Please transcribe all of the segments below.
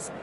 Frenz.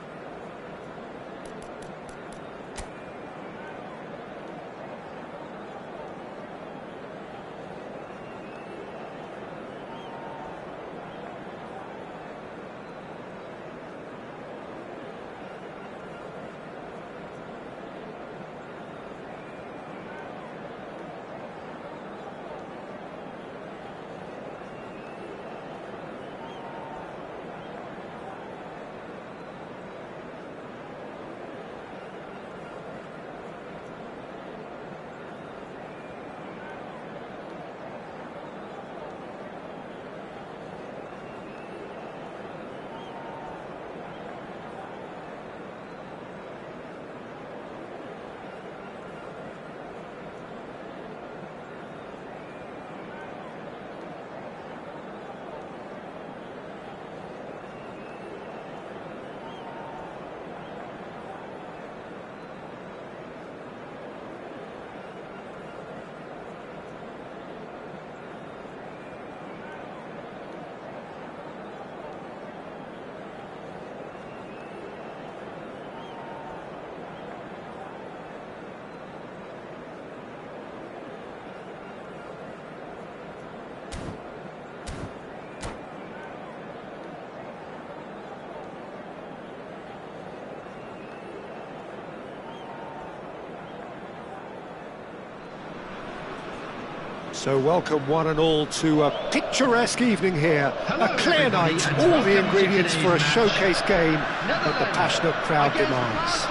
So welcome one and all to a picturesque evening here. A clear night, all the ingredients for a showcase game that the passionate crowd demands.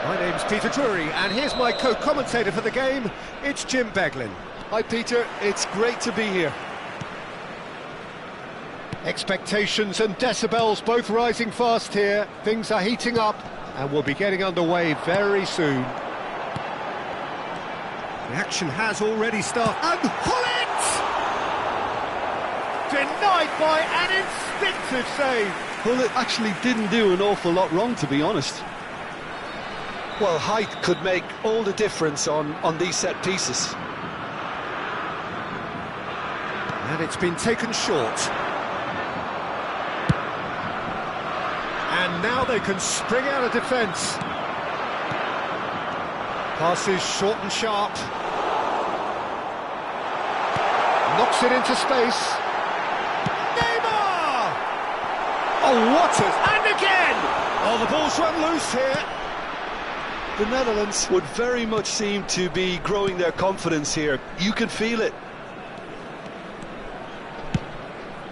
My name's Peter Drury, and here's my co-commentator for the game, it's Jim Beglin. Hi Peter, it's great to be here. Expectations and decibels both rising fast here. Things are heating up, and we'll be getting underway very soon. The action has already started, and Hullet! Denied by an instinctive save. Hullet actually didn't do an awful lot wrong, to be honest. Well, height could make all the difference on these set pieces. And it's been taken short. And now they can spring out of defence. Passes short and sharp. Knocks it into space. Neymar! Oh, what a... And again! Oh, the ball's run loose here. The Netherlands would very much seem to be growing their confidence here. You can feel it.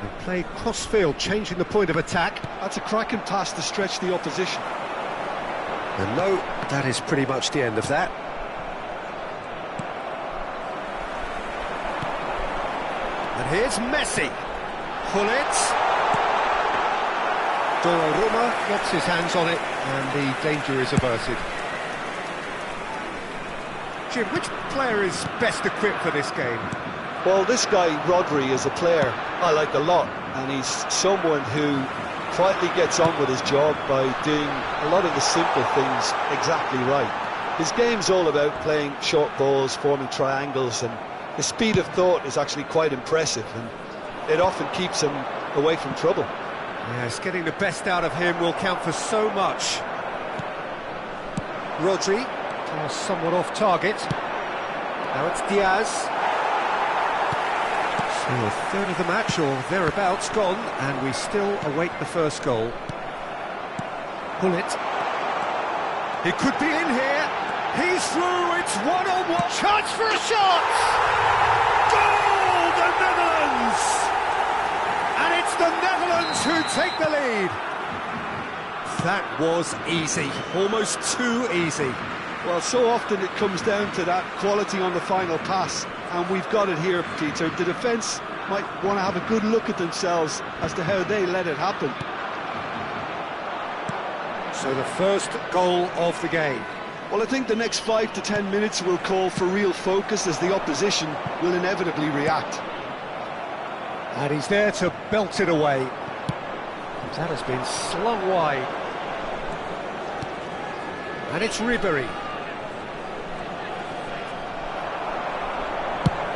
They play cross-field, changing the point of attack. That's a cracking pass to stretch the opposition. And no, that is pretty much the end of that. And here's Messi. Hullet. Donnarumma gets his hands on it, and the danger is averted. Jim, which player is best equipped for this game? Well, this guy, Rodri, is a player I like a lot, and he's someone who quietly gets on with his job by doing a lot of the simple things exactly right. His game's all about playing short balls, forming triangles, and his speed of thought is actually quite impressive, and it often keeps him away from trouble. Yes, getting the best out of him will count for so much. Rodri, somewhat off target. Now it's Diaz. So a third of the match, or thereabouts, gone, and we still await the first goal. Hullet. He could be in here. He's through. It's one-on-one. Chance for a shot. Goal, the Netherlands! And it's the Netherlands who take the lead. That was easy, almost too easy. Well, so often it comes down to that quality on the final pass, and we've got it here, Peter. The defence might want to have a good look at themselves as to how they let it happen. So the first goal of the game. Well, I think the next 5 to 10 minutes will call for real focus, as the opposition will inevitably react. And he's there to belt it away. That has been slung wide. And it's Ribery.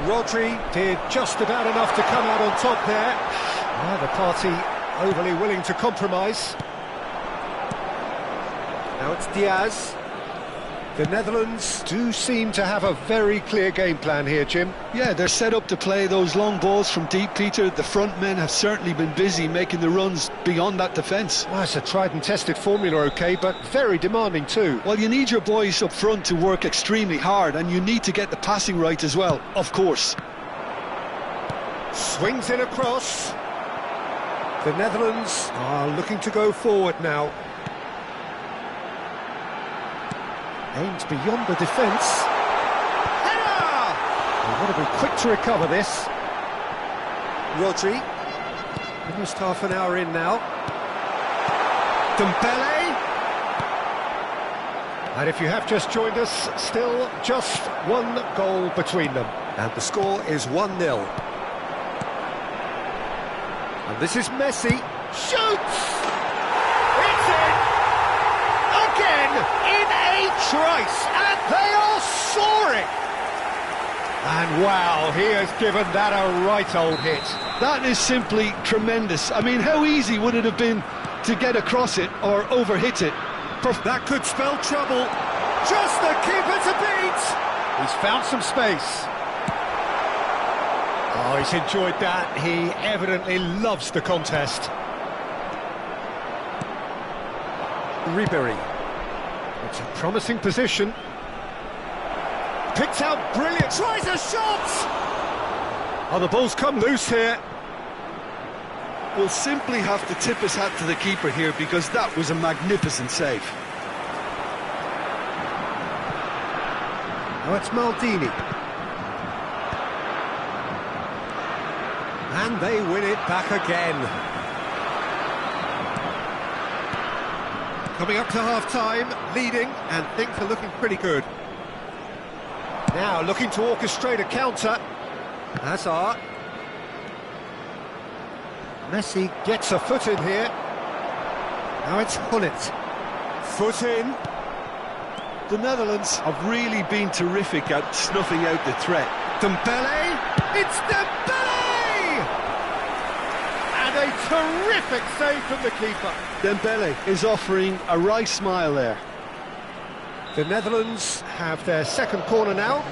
Rodri did just about enough to come out on top there. Now the party overly willing to compromise. Now it's Diaz. The Netherlands do seem to have a very clear game plan here, Jim. Yeah, they're set up to play those long balls from deep, Peter. The front men have certainly been busy making the runs beyond that defence. Well, it's a tried and tested formula, OK, but very demanding too. Well, you need your boys up front to work extremely hard, and you need to get the passing right as well, of course. Swings in across. The Netherlands are looking to go forward now. Aims beyond the defence. Header! They want to be quick to recover this. Rodri. Almost half an hour in now. Dembele. And if you have just joined us, still just one goal between them. And the score is 1-0. And this is Messi. Shoots! It's in! Again! In a trice! And they are soaring! And wow, he has given that a right old hit. That is simply tremendous. I mean, how easy would it have been to get across it or overhit it? That could spell trouble. Just the keeper to beat! He's found some space. Oh, he's enjoyed that. He evidently loves the contest. Ribery. It's a promising position. Picked out brilliant. Tries a shot! Oh, the ball's come loose here. We'll simply have to tip his hat to the keeper here because that was a magnificent save. Now it's Maldini. And they win it back again. Coming up to half-time, leading, and things are looking pretty good. Now looking to orchestrate a counter. Hazard. Messi gets a foot in here. Now it's Gullit. Foot in. The Netherlands have really been terrific at snuffing out the threat. Dembele. It's Dembele! And a terrific save from the keeper. Dembele is offering a wry smile there. The Netherlands have their second corner now.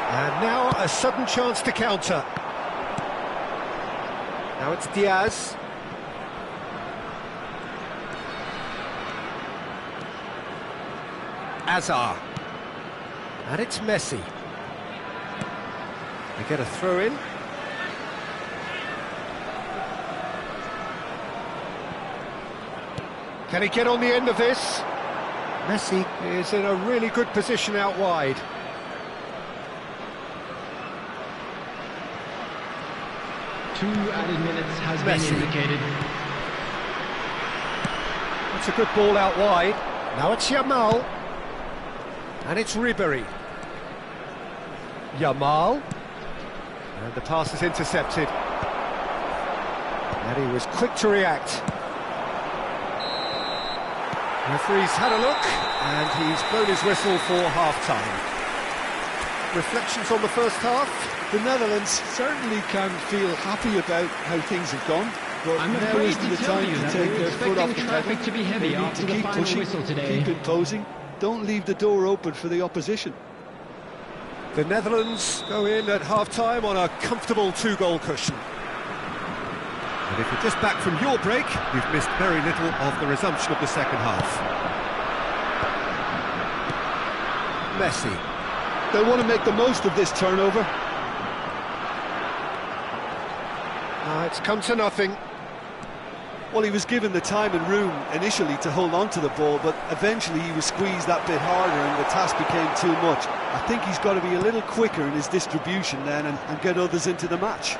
And now a sudden chance to counter. Now it's Diaz. Hazard. And it's Messi. They get a throw in. Can he get on the end of this? Messi is in a really good position out wide. Two added minutes has been indicated. That's a good ball out wide. Now it's Yamal. And it's Ribery. Yamal. And the pass is intercepted. And he was quick to react. Referee's had a look, and he's blown his whistle for half-time. Reflections on the first half? The Netherlands certainly can feel happy about how things have gone, but now isn't the time to take their foot off the pedal. To be heavy they need to keep pushing, keep imposing, don't leave the door open for the opposition. The Netherlands go in at half-time on a comfortable two-goal cushion. And if you're just back from your break, you've missed very little of the resumption of the second half. Messi. They want to make the most of this turnover. It's come to nothing. Well, he was given the time and room initially to hold on to the ball, but eventually he was squeezed that bit harder and the task became too much. I think he's got to be a little quicker in his distribution then and get others into the match.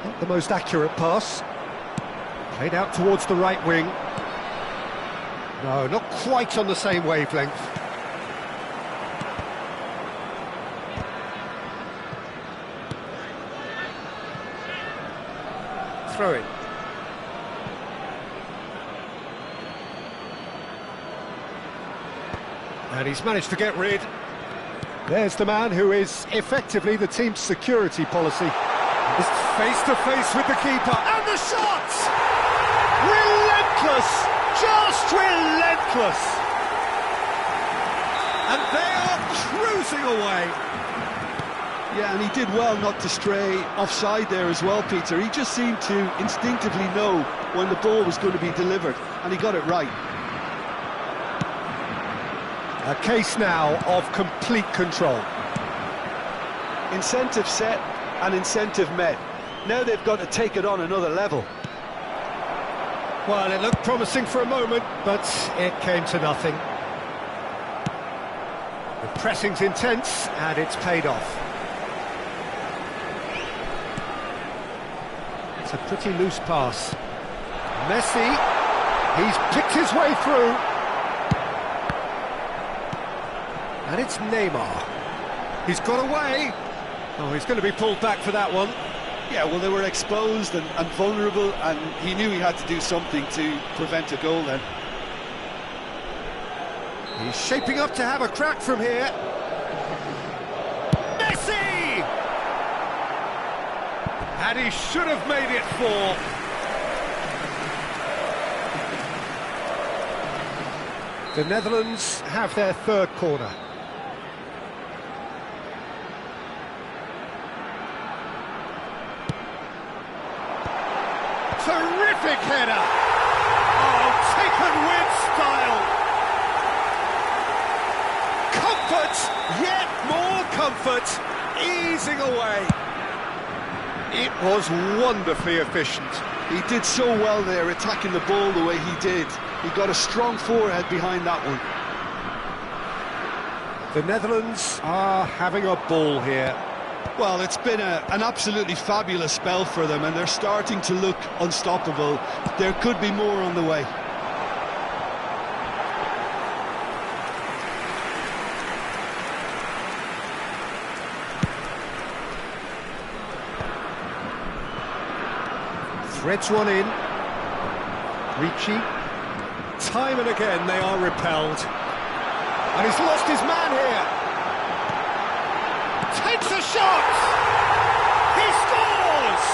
Not the most accurate pass. Played out towards the right wing. No, not quite on the same wavelength. Throw it. And he's managed to get rid. There's the man who is effectively the team's security policy. He's face to face with the keeper, and the shot! Relentless! Just relentless! And they are cruising away. Yeah, and he did well not to stray offside there as well, Peter. He just seemed to instinctively know when the ball was going to be delivered, and he got it right. A case now of complete control. Incentive set and incentive met. Now they've got to take it on another level. Well, it looked promising for a moment, but it came to nothing. The pressing's intense, and it's paid off. It's a pretty loose pass. Messi, he's picked his way through. And it's Neymar. He's got away. Oh, he's going to be pulled back for that one. Yeah, well, they were exposed and vulnerable, and he knew he had to do something to prevent a goal then. He's shaping up to have a crack from here. Messi! And he should have made it 4. The Netherlands have their third corner. Terrific header! Oh, taken with style! Comfort, yet more comfort, easing away. It was wonderfully efficient. He did so well there, attacking the ball the way he did. He got a strong forehead behind that one. The Netherlands are having a ball here. Well, it's been an absolutely fabulous spell for them, and they're starting to look unstoppable. There could be more on the way. Threads one in. Ricci. Time and again they are repelled. And he's lost his man here. Takes a shot! He scores!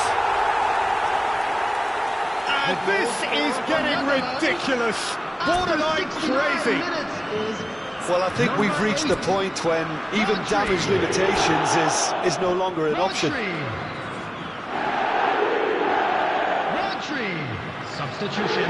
And this is getting ridiculous. Borderline crazy. Well, I think we've reached the point when even damage limitations is no longer an option. Substitution.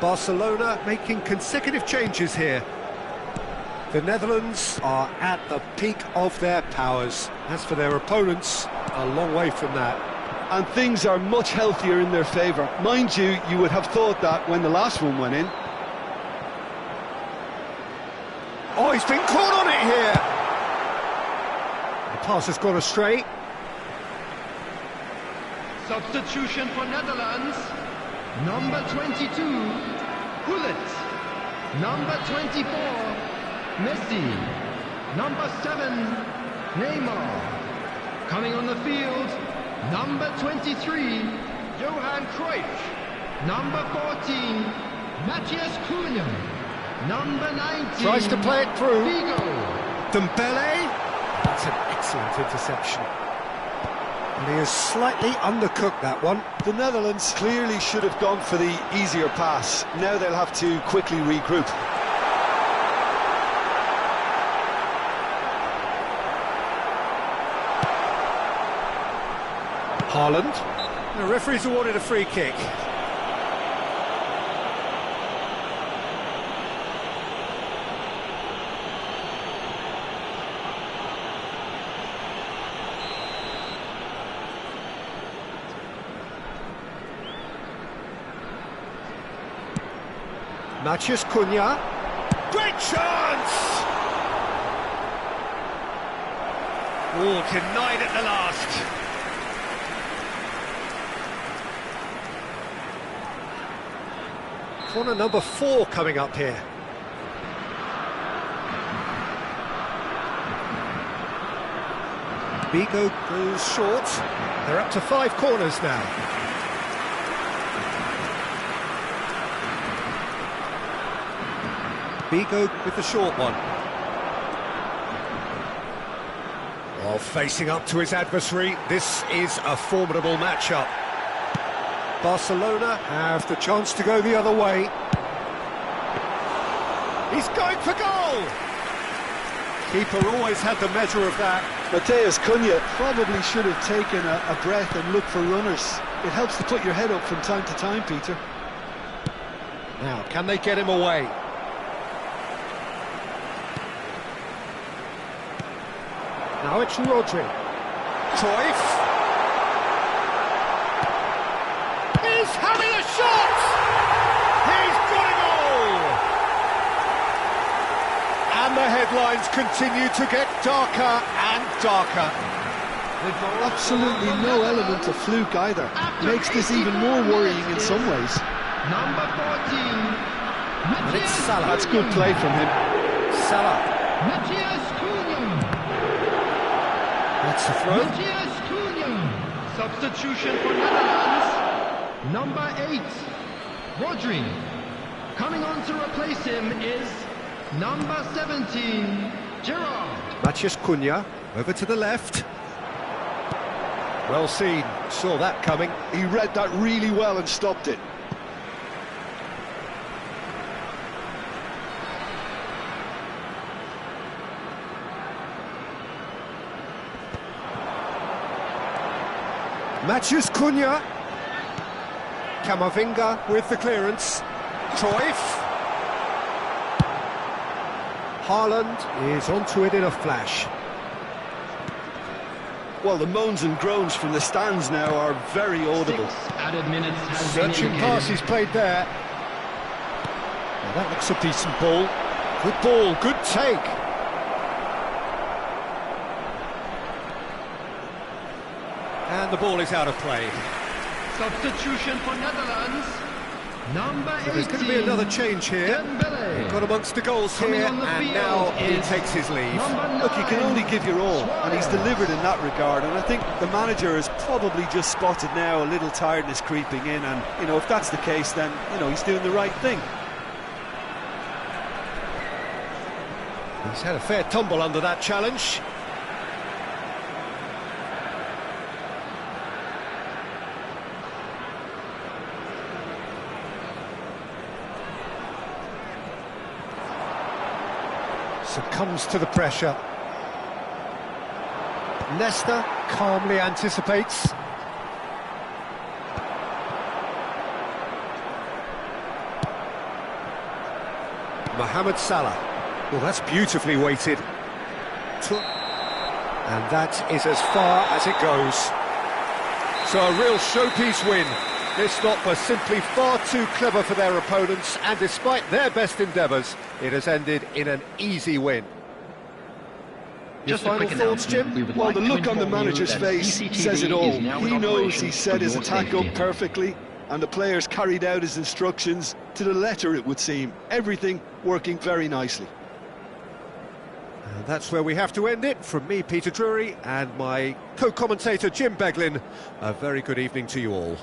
Barcelona making consecutive changes here. The Netherlands are at the peak of their powers. As for their opponents, a long way from that. And things are much healthier in their favour. Mind you, you would have thought that when the last one went in. Oh, he's been caught on it here! The pass has gone astray. Substitution for Netherlands. Number 22, Gullit. Number 24, Messi. Number 7, Neymar. Coming on the field, number 23, Johan Cruyff. Number 14, Matthias Cunha. Number 19, Tries to play it through. Figo. Dembele. That's an excellent interception. And he has slightly undercooked that one. The Netherlands clearly should have gone for the easier pass. Now they'll have to quickly regroup. Haaland. The referee's awarded a free kick. Matheus Cunha. Great chance! Oh, denied at the last. Corner number 4 coming up here. Vigo goes short. They're up to 5 corners now. Vigo with the short one. While facing up to his adversary, this is a formidable matchup. Barcelona have the chance to go the other way. He's going for goal! Keeper always had the measure of that. Matheus Cunha probably should have taken a breath and looked for runners. It helps to put your head up from time to time, Peter. Now, can they get him away? Now it's Rodri. Cruyff. He's having a shot! He's got it all! And the headlines continue to get darker and darker. Absolutely no element of fluke either. Makes this even more worrying in some ways. Number 14. And it's Salah. That's good play from him. Salah. Matheus Cunha. That's the throw. Matheus Cunha. Substitution for Netherlands. Number 8. Rodri. Coming on to replace him is number 17. Gerrard. Matheus Cunha over to the left. Well seen, saw that coming. He read that really well and stopped it. Matheus Cunha. Camavinga with the clearance. Cruyff. Haaland is onto it in a flash. Well, the moans and groans from the stands now are very audible. 6 added minutes has been Searching indicated. pass he's played there. Well, that looks a decent ball. Good ball, good take. And the ball is out of play. Substitution for Netherlands. Number 18. There's going to be another change here. Dembele. Got amongst the goals Coming here, on the and field now he is takes his leave. number Look, you can 9. only give your all, and he's delivered in that regard. And I think the manager has probably just spotted now a little tiredness creeping in. And, you know, if that's the case, then, you know, he's doing the right thing. He's had a fair tumble under that challenge. Succumbs to the pressure. Nesta calmly anticipates. Mohamed Salah. Well, that's beautifully weighted. And that is as far as it goes. So a real showpiece win. This stop was simply far too clever for their opponents, and despite their best endeavours, it has ended in an easy win. Your Just a final quick thoughts, announcement. Jim? We would Well, like the to look on the inform you manager's that face CCTV says it all. is now in He knows operation he set for his your attack safety. up perfectly, and the players carried out his instructions to the letter, it would seem. Everything working very nicely. And that's where we have to end it. From me, Peter Drury, and my co-commentator, Jim Beglin, a very good evening to you all.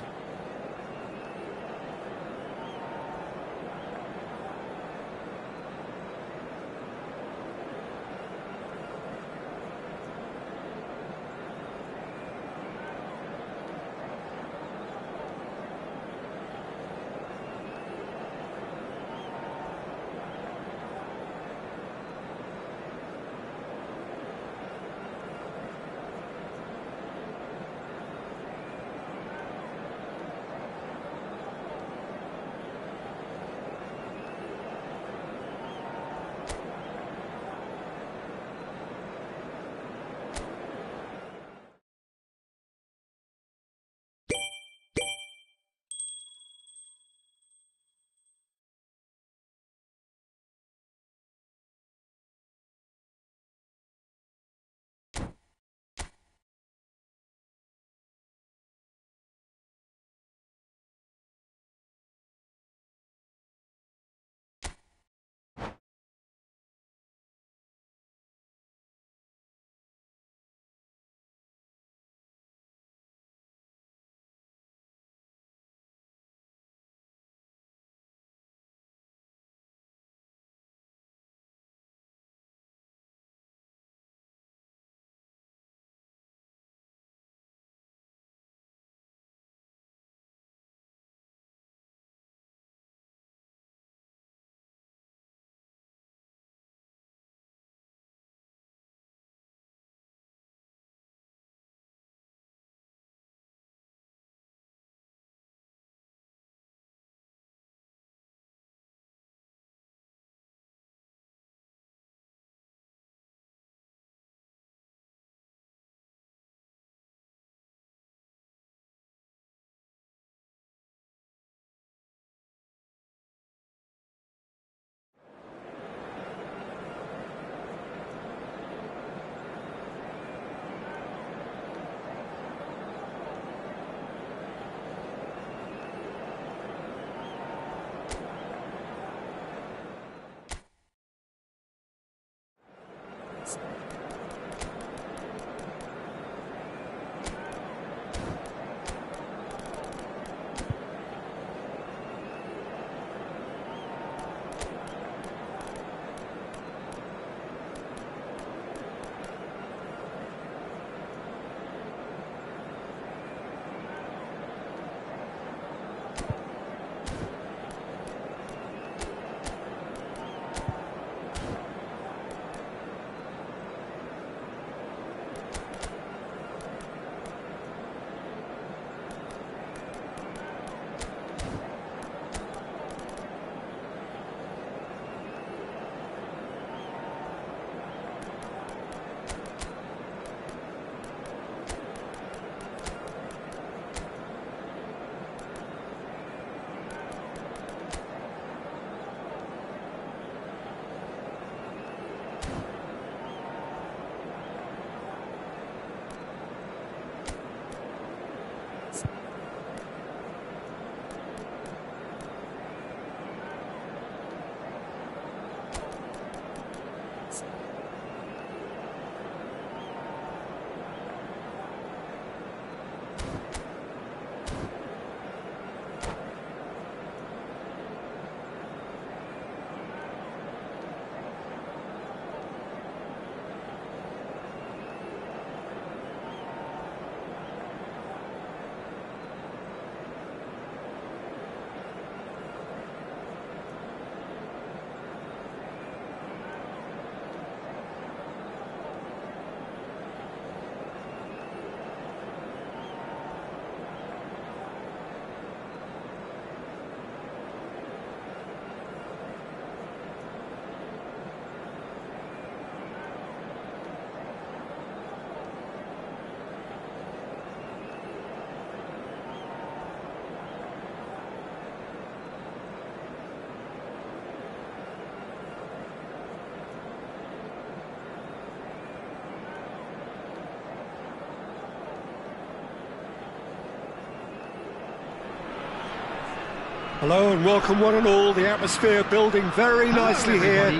Hello and welcome one and all. The atmosphere building very nicely here.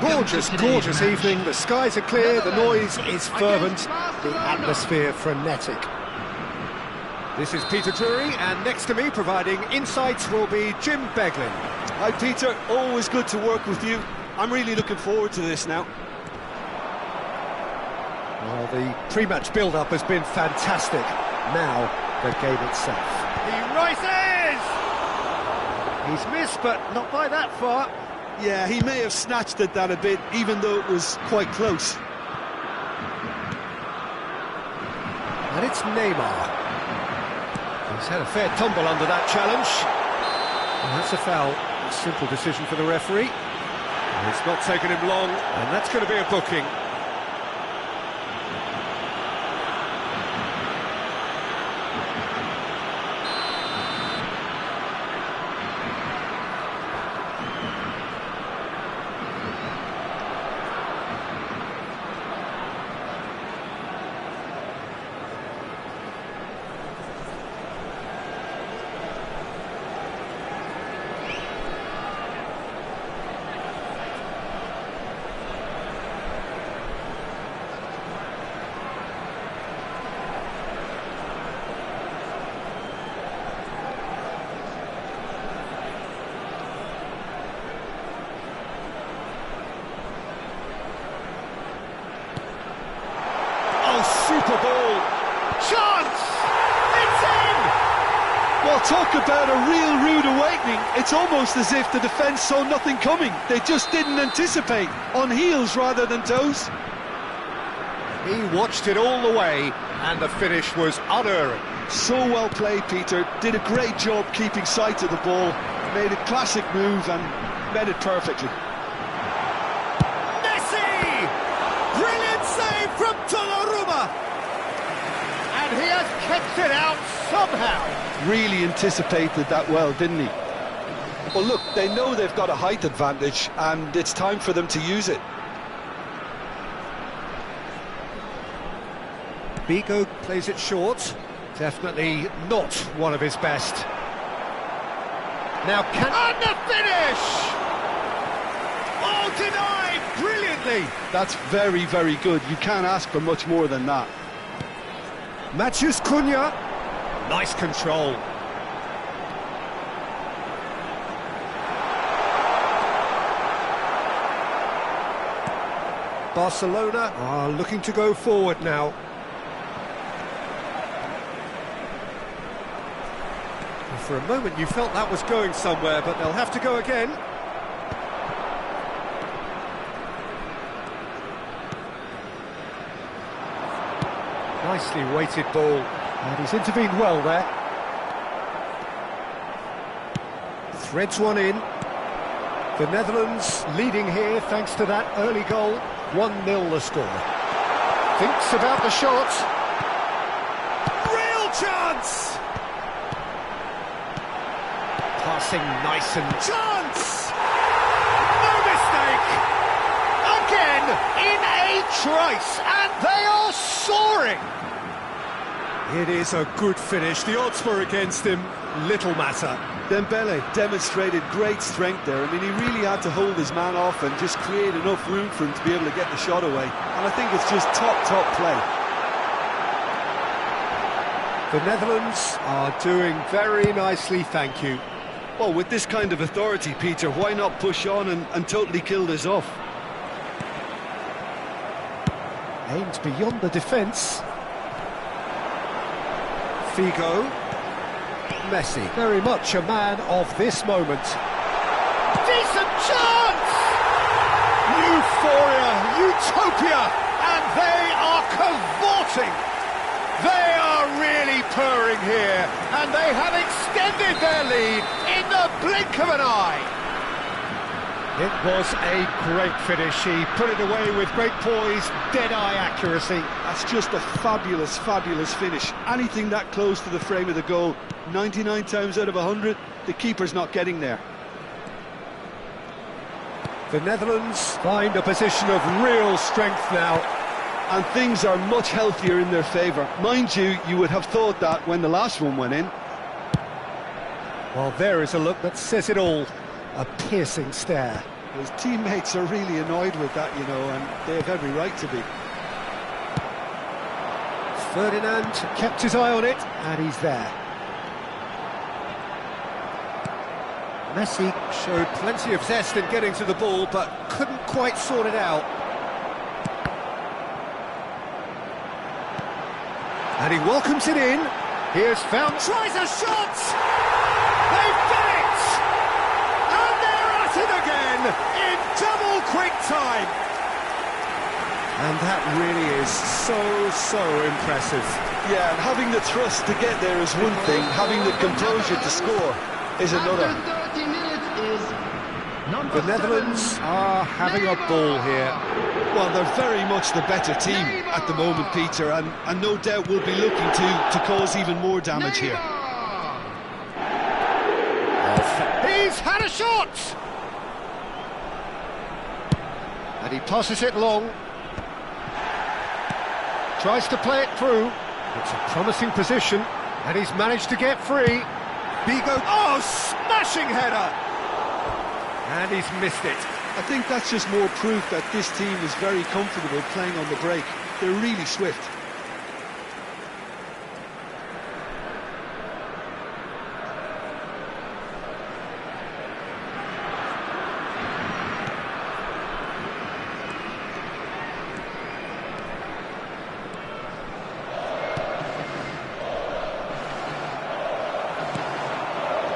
Gorgeous, gorgeous evening. The skies are clear, the noise is fervent, the atmosphere frenetic. This is Peter Drury, and next to me providing insights will be Jim Beglin. Hi Peter, always good to work with you. I'm really looking forward to this now. Well, the pre-match build-up has been fantastic. Now, the game itself. He rises! He's missed, but not by that far. Yeah, he may have snatched at that a bit, even though it was quite close. And it's Neymar. He's had a fair tumble under that challenge. And that's a foul. A simple decision for the referee. And it's not taken him long, and that's going to be a booking. Super ball. Chance! It's in! Well, talk about a real rude awakening. It's almost as if the defence saw nothing coming. They just didn't anticipate. On heels rather than toes. He watched it all the way, and the finish was unerring. So well played, Peter. Did a great job keeping sight of the ball. Made a classic move and met it perfectly. Messi! Brilliant save from Donnarumma! And he has kept it out somehow. Really anticipated that well, didn't he? Well, look, they know they've got a height advantage, and it's time for them to use it. Bigo plays it short. Definitely not one of his best. Now can... And the finish! Oh, denied brilliantly! That's very, very good. You can't ask for much more than that. Matheus Cunha. Nice control. Barcelona are looking to go forward now. For a moment you felt that was going somewhere, but they'll have to go again. Nicely weighted ball, and he's intervened well there. Threads one in. The Netherlands leading here thanks to that early goal. 1-0 the score. Thinks about the shot. Real chance! Passing nice and... Chance! No mistake! Again, in a trice, and they are soaring! It is a good finish. The odds were against him. Little matter. Dembele demonstrated great strength there. I mean, he really had to hold his man off and just create enough room for him to be able to get the shot away. And I think it's just top play. The Netherlands are doing very nicely, thank you. Well, with this kind of authority, Peter, why not push on and totally kill this off? Aimed beyond the defence. Figo. Messi. Very much a man of this moment. Decent chance! Euphoria, utopia, and they are cavorting. They are really purring here, and they have extended their lead in the blink of an eye. It was a great finish. He put it away with great poise, dead-eye accuracy. That's just a fabulous, fabulous finish. Anything that close to the frame of the goal, 99 times out of 100, the keeper's not getting there. The Netherlands find a position of real strength now. And things are much healthier in their favour. Mind you, you would have thought that when the last one went in. Well, there is a look that says it all. A piercing stare. His teammates are really annoyed with that, you know, and they have every right to be. Ferdinand kept his eye on it, and he's there. Messi showed plenty of zest in getting to the ball, but couldn't quite sort it out. And he welcomes it in. Here's found. Tries a shot! They've done it! And they're at it again in double quick time. And that really is so impressive. Yeah, and having the thrust to get there is one thing, having the composure to score is another. After 30 minutes is number The Netherlands are having a ball here. Well, they're very much the better team at the moment, Peter, and no doubt will be looking to cause even more damage here. He's had a shot! And he passes it long. Tries to play it through. It's a promising position, and he's managed to get free. Bigo, oh, smashing header! And he's missed it. I think that's just more proof that this team is very comfortable playing on the break. They're really swift.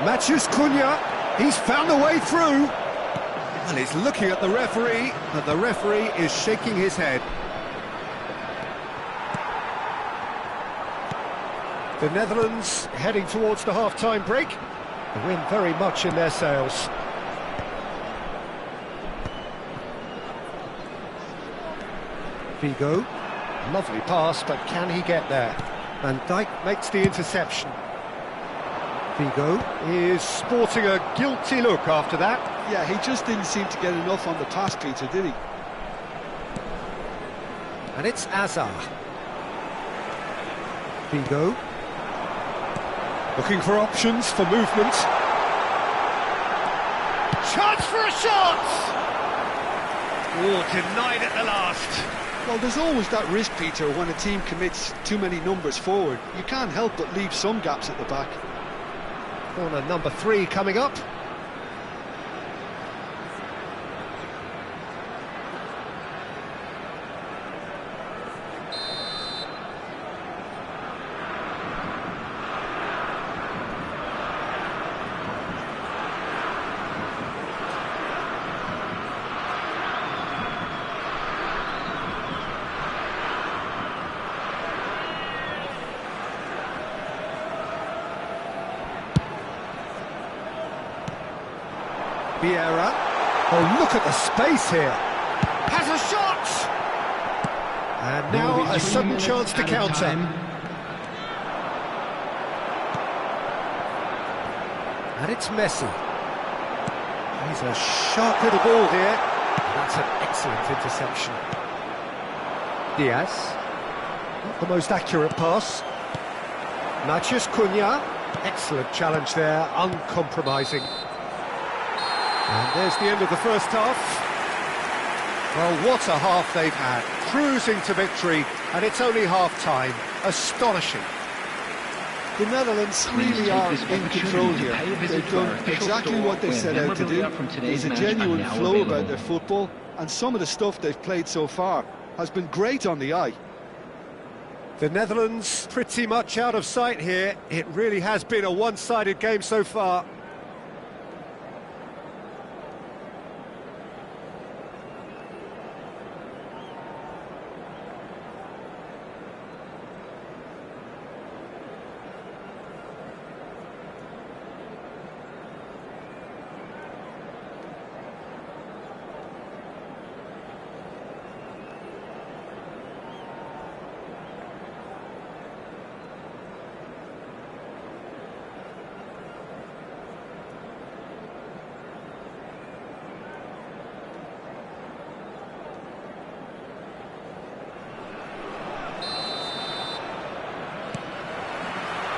Matthews Cunha, he's found a way through. And he's looking at the referee, but the referee is shaking his head. The Netherlands heading towards the half-time break. The win very much in their sails. Figo, lovely pass, but can he get there? Van Dijk makes the interception. Figo is sporting a guilty look after that. Yeah, he just didn't seem to get enough on the pass, Peter, did he? And it's Azar. Figo. Looking for options for movement. Chance for a shot! Oh, denied at the last. Well, there's always that risk, Peter, when a team commits too many numbers forward. You can't help but leave some gaps at the back. Corner number 3 coming up. Vieira. Oh, look at the space here. Has a shot! And now a sudden chance to counter. And it's Messi. He's a sharp little ball here. That's an excellent interception. Diaz. Not the most accurate pass. Matthews Cunha. Excellent challenge there, uncompromising. And there's the end of the first half. Well, what a half they've had. Cruising to victory, and it's only half-time. Astonishing. The Netherlands really are in control here. They've done exactly what they set out to do. There's a genuine flow about their football, and some of the stuff they've played so far has been great on the eye. The Netherlands pretty much out of sight here. It really has been a one-sided game so far.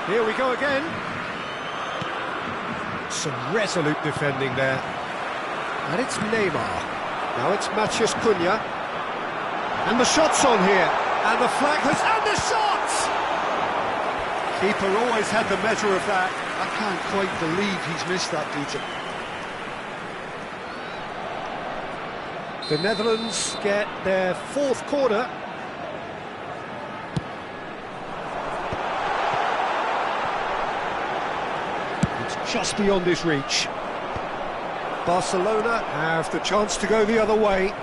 Here we go again. Some resolute defending there. And it's Neymar. Now it's Matheus Cunha. And the shot's on here. And the flag has... And the shot! Keeper always had the measure of that. I can't quite believe he's missed that, Peter. The Netherlands get their fourth corner. It's just beyond his reach. Barcelona have the chance to go the other way.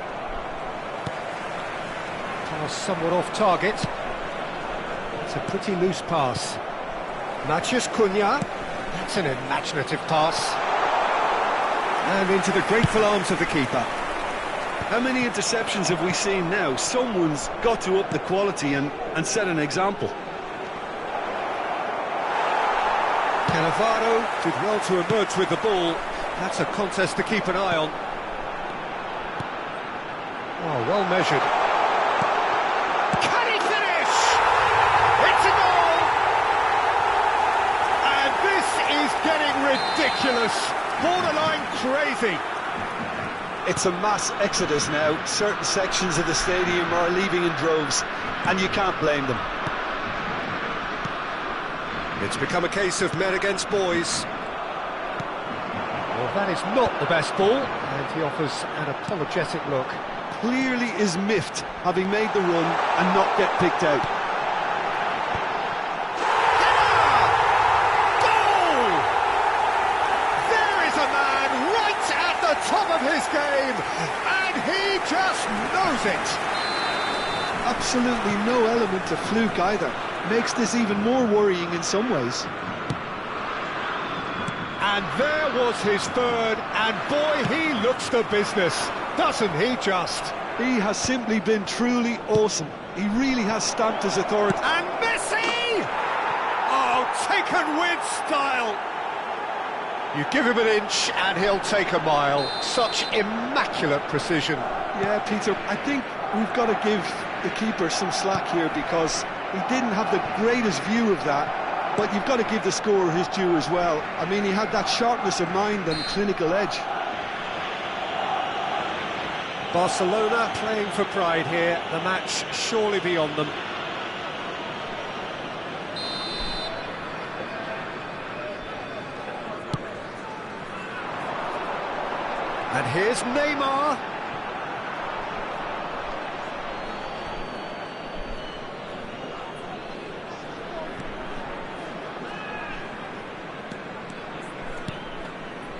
Pass somewhat off target. It's a pretty loose pass. Matheus Cunha. That's an imaginative pass. And into the grateful arms of the keeper. How many interceptions have we seen now? Someone's got to up the quality and set an example. Cannavaro did well to emerge with the ball. That's a contest to keep an eye on. Oh, well measured. Can he finish? It's a goal! And this is getting ridiculous. Borderline crazy. It's a mass exodus now. Certain sections of the stadium are leaving in droves, and you can't blame them. It's become a case of men against boys. Well, that is not the best ball, and he offers an apologetic look. Clearly is miffed, having made the run and not get picked out. Goal! There is a man right at the top of his game, and he just knows it. Absolutely no element of fluke either. Makes this even more worrying in some ways. And there was his third, and boy, he looks the business, doesn't he just? He has simply been truly awesome. He really has stamped his authority. And Messi! Oh, taken with style. You give him an inch and he'll take a mile. Such immaculate precision. Yeah, Peter, I think we've got to give the keeper some slack here because he didn't have the greatest view of that. But you've got to give the scorer his due as well. I mean, he had that sharpness of mind and clinical edge. Barcelona playing for pride here. The match surely beyond them. And here's Neymar.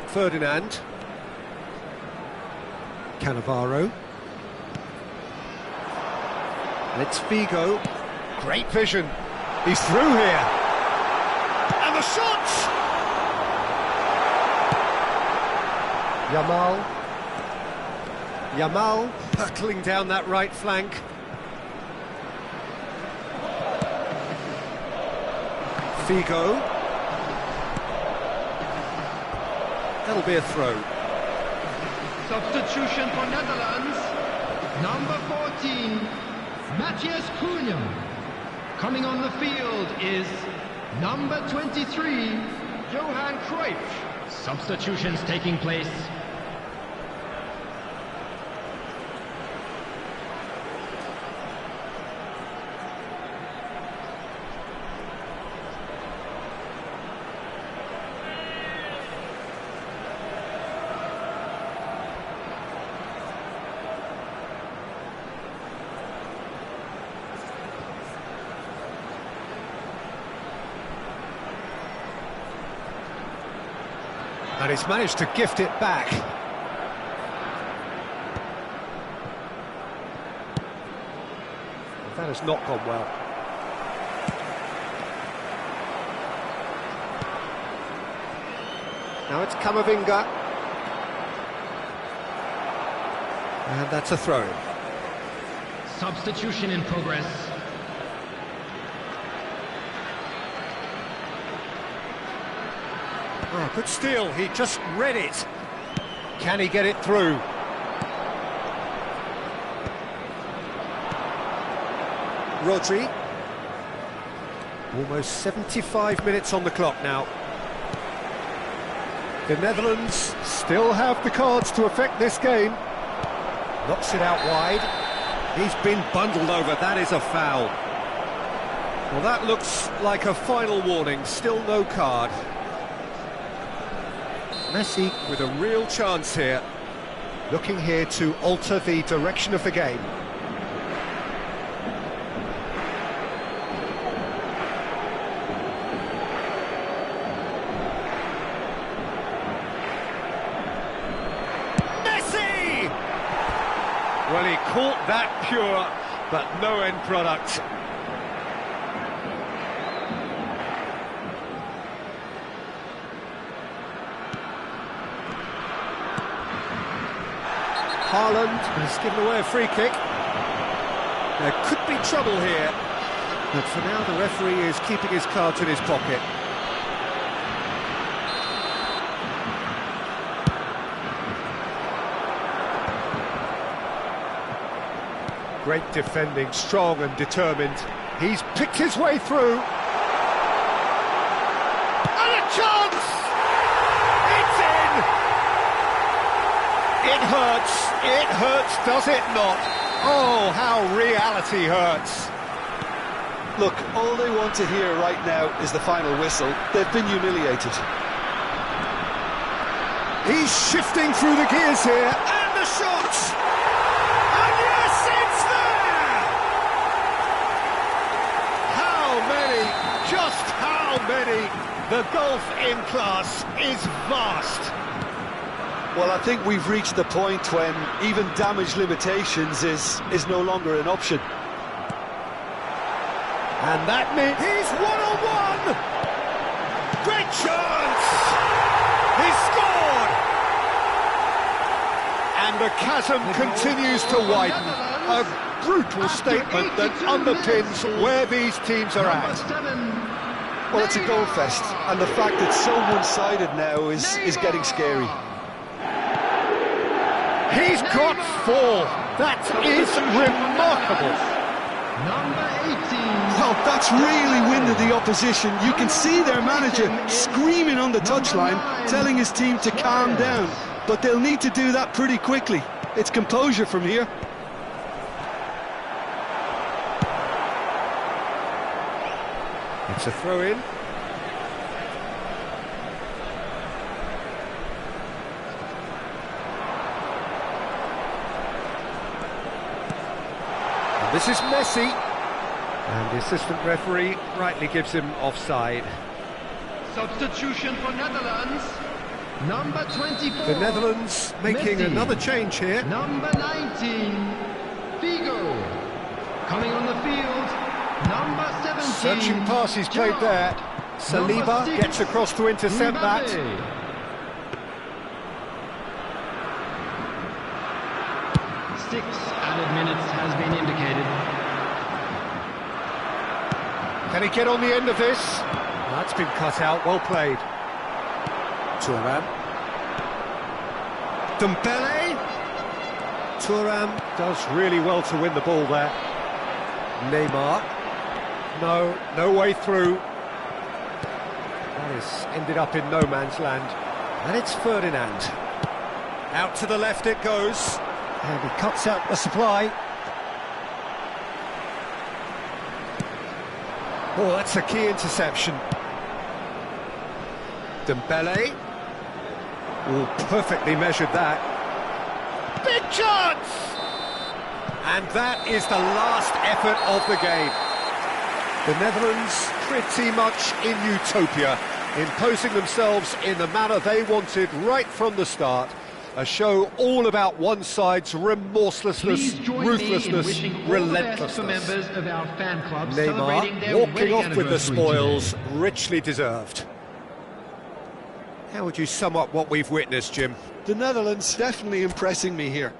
Ferdinand. Cannavaro. And it's Figo. Great vision. He's through here. And the shot! Yamal hurtling down that right flank. Figo. That'll be a throw. Substitution for Netherlands. Number 14, Matheus Cunha. Coming on the field is number 23, Johan Cruyff. Substitutions taking place. And he's managed to gift it back. That has not gone well. Now it's Camavinga. And that's a throw-in. Substitution in progress. Oh, good steal, he just read it. Can he get it through? Rodri. Almost 75 minutes on the clock now. The Netherlands still have the cards to affect this game. Knocks it out wide. He's been bundled over, that is a foul. Well, that looks like a final warning, still no card. Messi with a real chance here. Looking here to alter the direction of the game. Messi! Well, he caught that pure, but no end product. Haaland has given away a free kick. There could be trouble here, but for now the referee is keeping his cards in his pocket. Great defending, strong and determined. He's picked his way through. And a chance! It's in! It hurts, does it not? Oh, how reality hurts. Look, all they want to hear right now is the final whistle. They've been humiliated. He's shifting through the gears here, and the shot! And yes, it's there! How many, just how many? The gulf in class is vast. Well, I think we've reached the point when even damage limitations is no longer an option. And that means he's one-on-one! Great chance! He scored! And the chasm continues to widen. A brutal statement that underpins where these teams are at. Well, it's a goal fest, and the fact that it's so one-sided now is getting scary. He's got 4. That is remarkable. Number 18. Well, that's really winded the opposition. You can see their manager screaming on the touchline, telling his team to calm down. But they'll need to do that pretty quickly. It's composure from here. It's a throw-in. This is Messi, and the assistant referee rightly gives him offside. Substitution for Netherlands. Number 24. The Netherlands making Messi. another change here. Number 19. Figo. Coming on the field. Number 17. Searching pass he's played there. Saliba gets across to intercept that. Six added minutes has been indicated. Can he get on the end of this? That's been cut out, well played. Thuram. Dembele. Thuram does really well to win the ball there. Neymar. No way through. That has ended up in no man's land. And it's Ferdinand. Out to the left it goes. And he cuts out the supply. Oh, that's a key interception. Dembele. Oh, perfectly measured that. Big chance! And that is the last effort of the game. The Netherlands pretty much in utopia, imposing themselves in the manner they wanted right from the start. A show all about one side's remorselessness, ruthlessness, relentlessness. For members of our fan club Neymar walking off with the spoils, richly deserved. How would you sum up what we've witnessed, Jim? The Netherlands definitely impressing me here.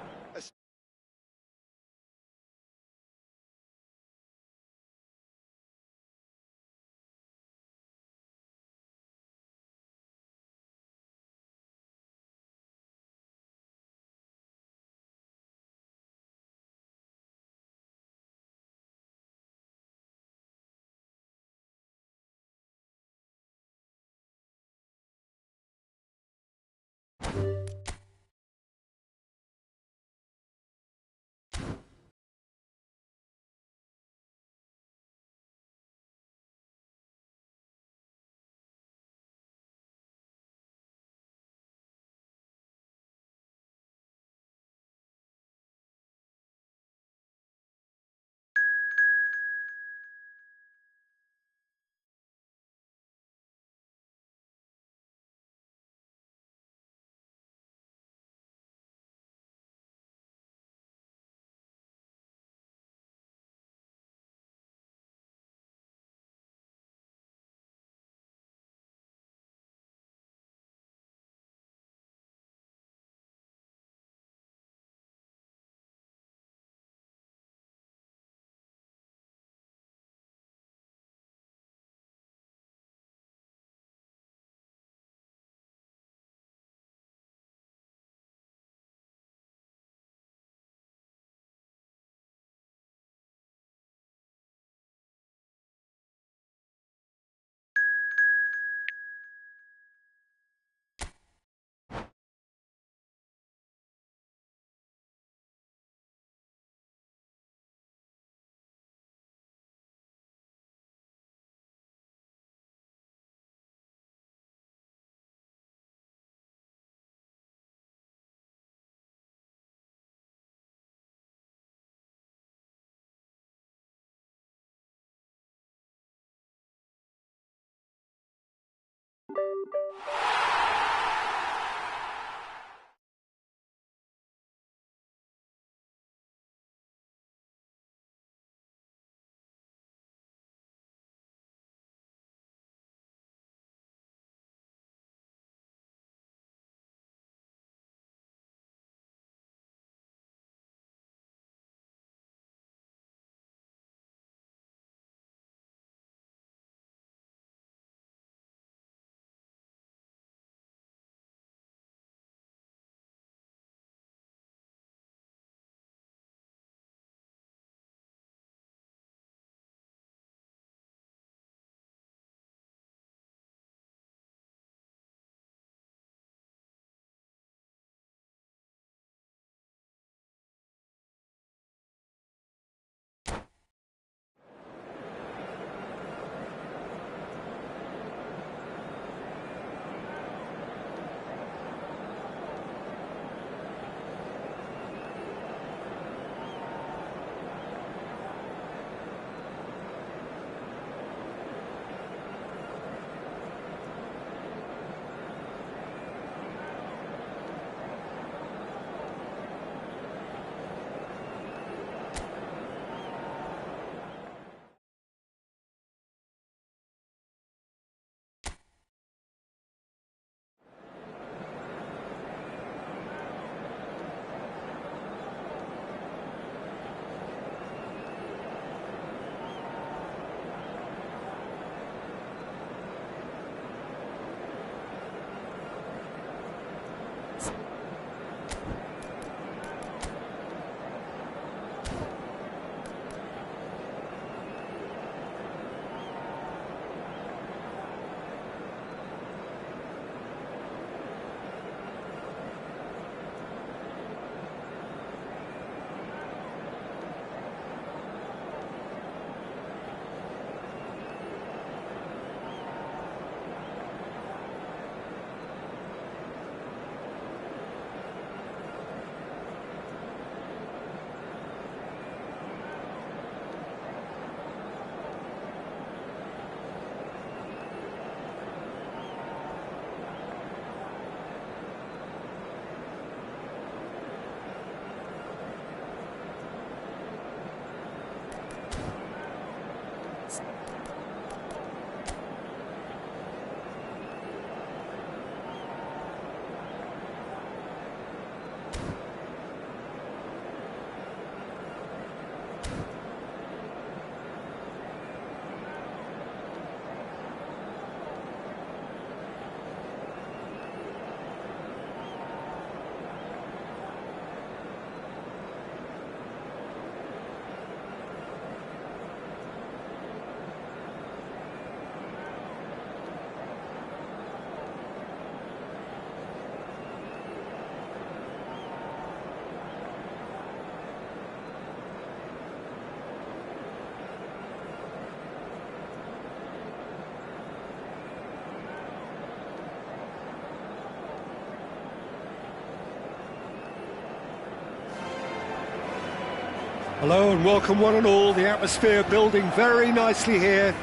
Hello and welcome one and all. The atmosphere building very nicely here.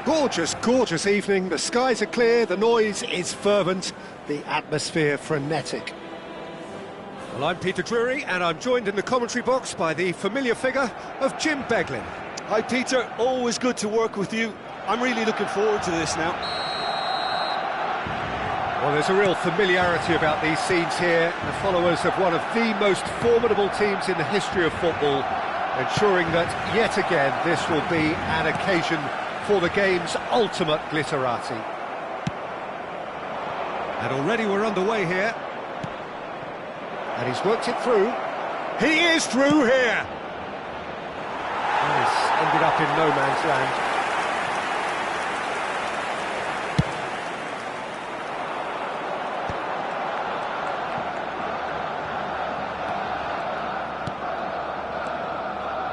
Gorgeous, gorgeous evening. The skies are clear, the noise is fervent, the atmosphere frenetic. Well, I'm Peter Drury and I'm joined in the commentary box by the familiar figure of Jim Beglin. Hi Peter, always good to work with you. I'm really looking forward to this now. Well, there's a real familiarity about these scenes here. The followers of one of the most formidable teams in the history of football, ensuring that, yet again, this will be an occasion for the game's ultimate glitterati. And already we're underway here. And he's worked it through. He is through here! And he's ended up in no man's land.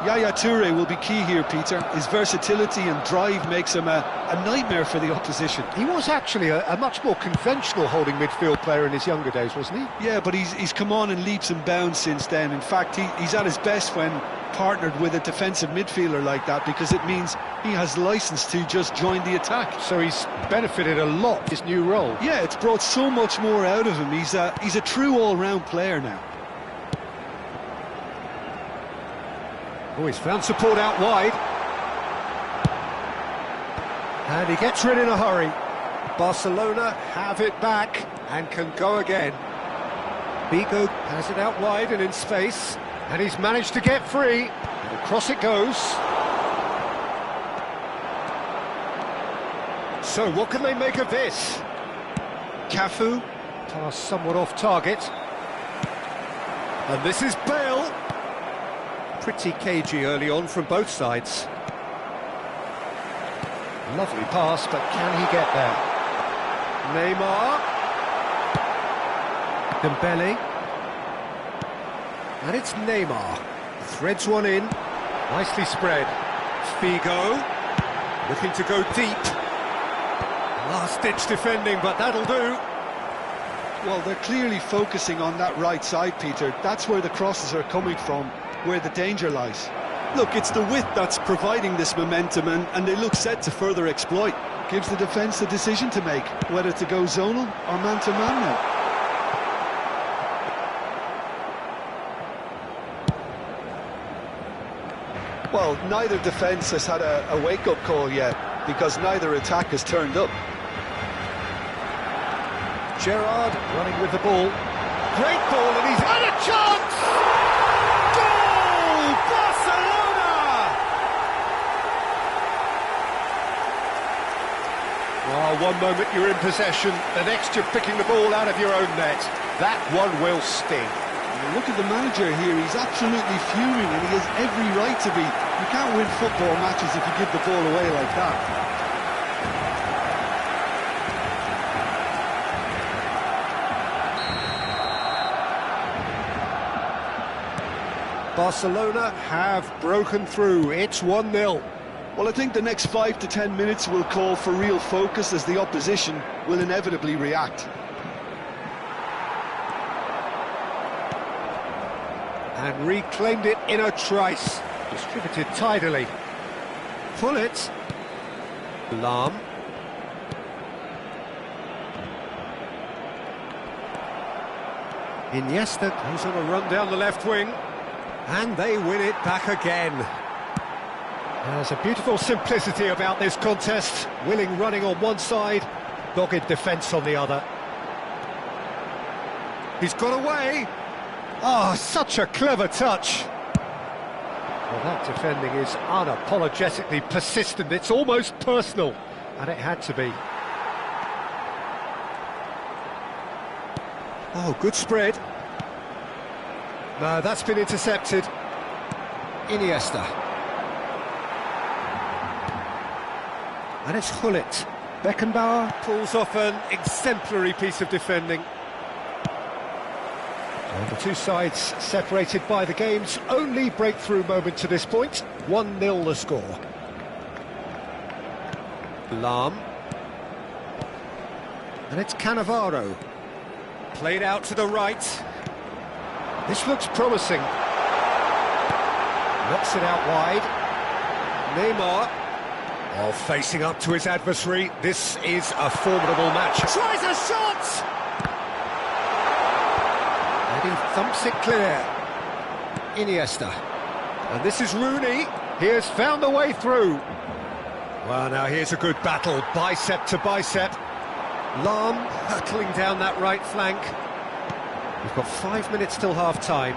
Yaya Toure will be key here, Peter. His versatility and drive makes him a nightmare for the opposition. He was actually a much more conventional holding midfield player in his younger days, wasn't he? Yeah, but he's come on in leaps and bounds since then. In fact, he's at his best when partnered with a defensive midfielder like that, because it means he has license to just join the attack. So he's benefited a lot his new role. Yeah, it's brought so much more out of him. He's a true all-round player now. Oh, he's found support out wide. And he gets rid in a hurry. Barcelona have it back and can go again. Vigo has it out wide and in space. And he's managed to get free. And across it goes. So what can they make of this? Cafu, pass somewhat off target. And this is Bale. Pretty cagey early on from both sides. Lovely pass, but can he get there? Neymar. Dembele. And it's Neymar. Threads one in. Nicely spread. Figo. Looking to go deep. Last-ditch defending, but that'll do. Well, they're clearly focusing on that right side, Peter. That's where the crosses are coming from, where the danger lies. Look, it's the width that's providing this momentum, and they look set to further exploit. Gives the defence a decision to make, whether to go zonal or man-to-man now. Well, neither defence has had a wake-up call yet, because neither attack has turned up. Gerrard running with the ball. Great ball, and he's had a chance! Goal! Barcelona! Oh, one moment you're in possession, the next you're picking the ball out of your own net. That one will sting. Look at the manager here, he's absolutely fuming, and he has every right to be. You can't win football matches if you give the ball away like that. Barcelona have broken through. It's 1-0. Well, I think the next 5 to 10 minutes will call for real focus, as the opposition will inevitably react. And reclaimed it in a trice. Distributed tidily. Pullet. Lahm. Iniesta goes on a run down the left wing. And they win it back again. There's a beautiful simplicity about this contest. Willing running on one side, dogged defence on the other. He's got away. Oh, such a clever touch. Well, that defending is unapologetically persistent. It's almost personal, and it had to be. Oh, good spread. No, that's been intercepted. Iniesta. And it's Gullit. Beckenbauer pulls off an exemplary piece of defending. And the two sides separated by the game's only breakthrough moment to this point. 1-0 the score. Lahm. And it's Cannavaro. Played out to the right. This looks promising. Knocks it out wide. Neymar. Oh, facing up to his adversary. This is a formidable match. Tries a shot! And he thumps it clear. Iniesta. And this is Rooney. He has found a way through. Well, now here's a good battle. Bicep to bicep. Lahm hurtling down that right flank. We've got 5 minutes till half-time.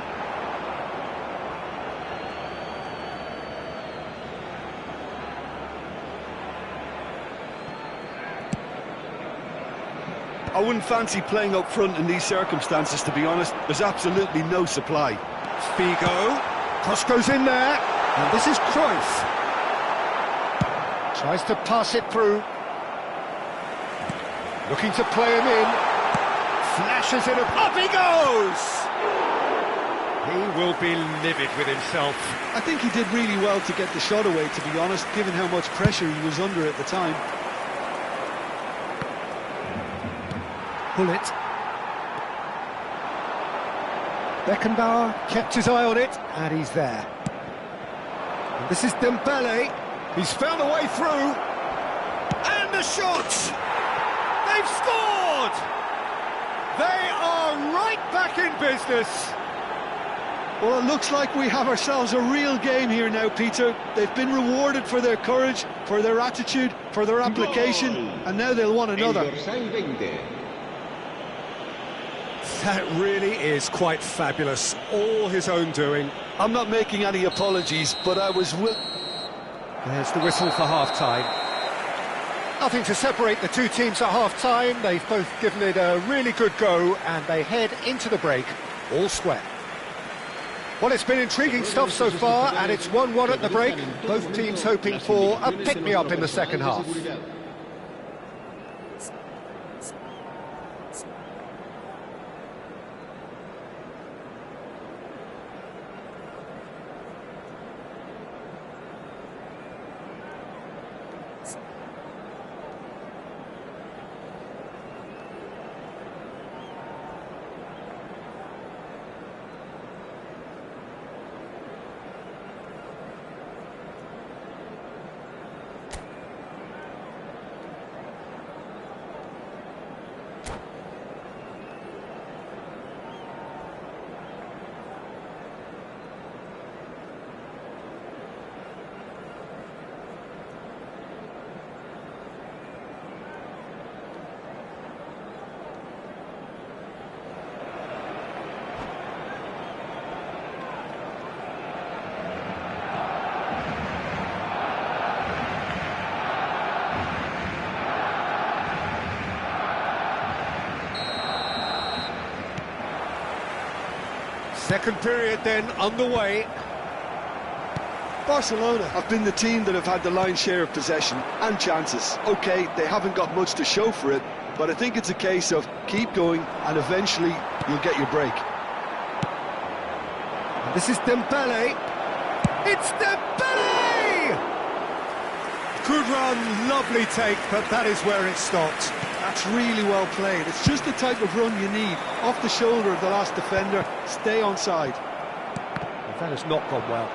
I wouldn't fancy playing up front in these circumstances, to be honest. There's absolutely no supply. Figo. Cross goes in there. And this is Cruyff. Tries to pass it through. Looking to play him in. Flashes it up. Up he goes! He will be livid with himself. I think he did really well to get the shot away, to be honest, given how much pressure he was under at the time. Pull it. Beckenbauer kept his eye on it, and he's there. And this is Dembele. He's found a way through. And the shot! They've scored! They are right back in business. Well, it looks like we have ourselves a real game here now, Peter. They've been rewarded for their courage, for their attitude, for their application, and now they'll want another. That really is quite fabulous. All his own doing. I'm not making any apologies, but I was... There's the whistle for half-time. Nothing to separate the two teams at half-time. They've both given it a really good go, and they head into the break all square. Well, it's been intriguing stuff so far, and it's 1-1 at the break. Both teams hoping for a pick-me-up in the second half. Second period then underway. Barcelona have been the team that have had the lion's share of possession and chances. OK, they haven't got much to show for it, but I think it's a case of keep going and eventually you'll get your break. And this is Dembele. It's Dembele! Good run, lovely take, but that is where it stopped. That's really well played. It's just the type of run you need. Off the shoulder of the last defender, stay onside. And that has not gone well.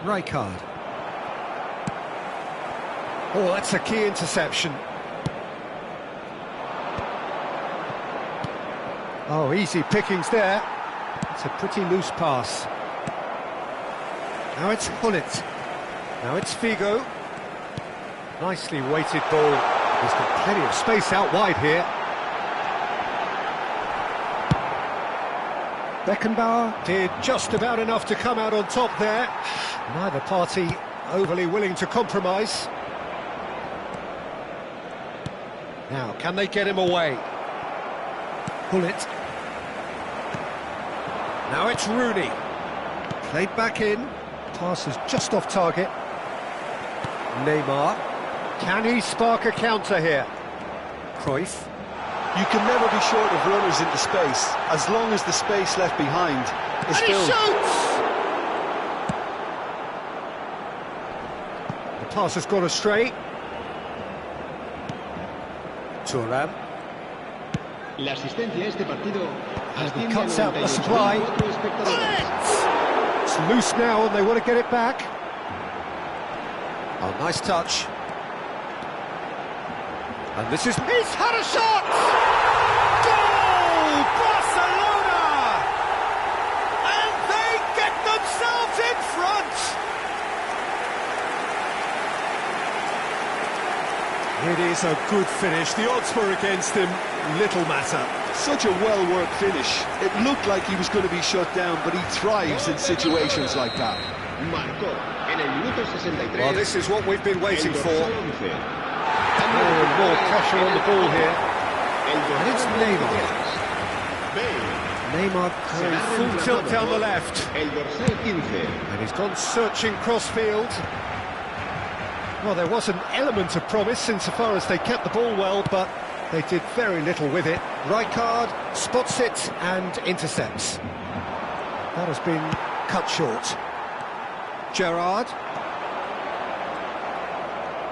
Rijkaard. Oh, that's a key interception. Oh, easy pickings there. It's a pretty loose pass. Now it's Hullet. Now it's Figo. Nicely weighted ball. He's got plenty of space out wide here. Beckenbauer did just about enough to come out on top there. Neither party overly willing to compromise. Now, can they get him away? Pull it. Now it's Rooney. Played back in. Pass is just off target. Neymar. Can he spark a counter here? Cruyff. You can never be short of runners into space, as long as the space left behind is and filled. He shoots! The pass has gone astray. Thuram. La asistencia a este partido asciende Cuts out the 98.000 supply. espectadores. It's loose now and they want to get it back. Oh, nice touch. And this is... He's had a shot! Goal! Barcelona! And they get themselves in front! It is a good finish. The odds were against him. Little matter. Such a well-worked finish. It looked like he was going to be shut down, but he thrives in situations like that. Marcó en el minuto 63. Well, this is what we've been waiting for. El dorsal 11. More and more pressure on the ball here. El dorsal And it's Neymar. 10. Neymar going full tilt down the left. El dorsal 15. And he's gone searching cross-field. Well, there was an element of promise insofar as they kept the ball well, but They did very little with it. Rijkaard spots it and intercepts. That has been cut short. Gerrard.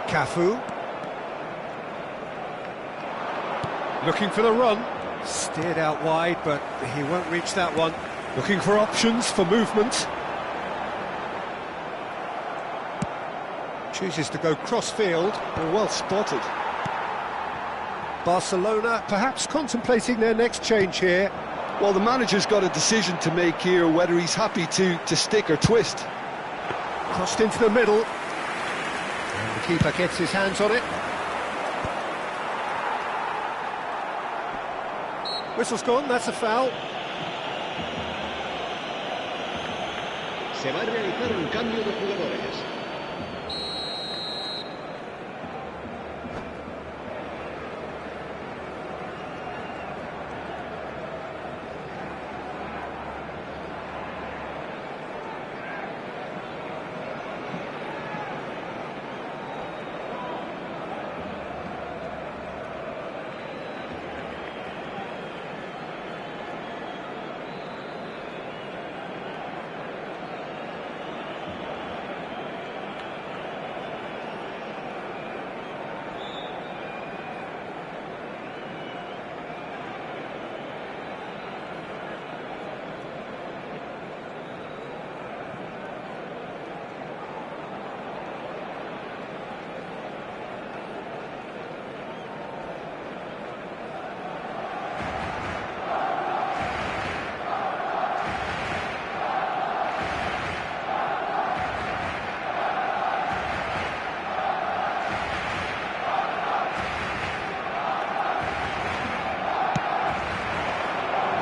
Cafu. Looking for the run. Steered out wide, but he won't reach that one. Looking for options for movement. Chooses to go cross-field. Well spotted. Barcelona perhaps contemplating their next change here. Well, the manager's got a decision to make here, whether he's happy to stick or twist. Crossed into the middle. And the keeper gets his hands on it. Whistle's gone, that's a foul. Se va a realizar un cambio de jugadores.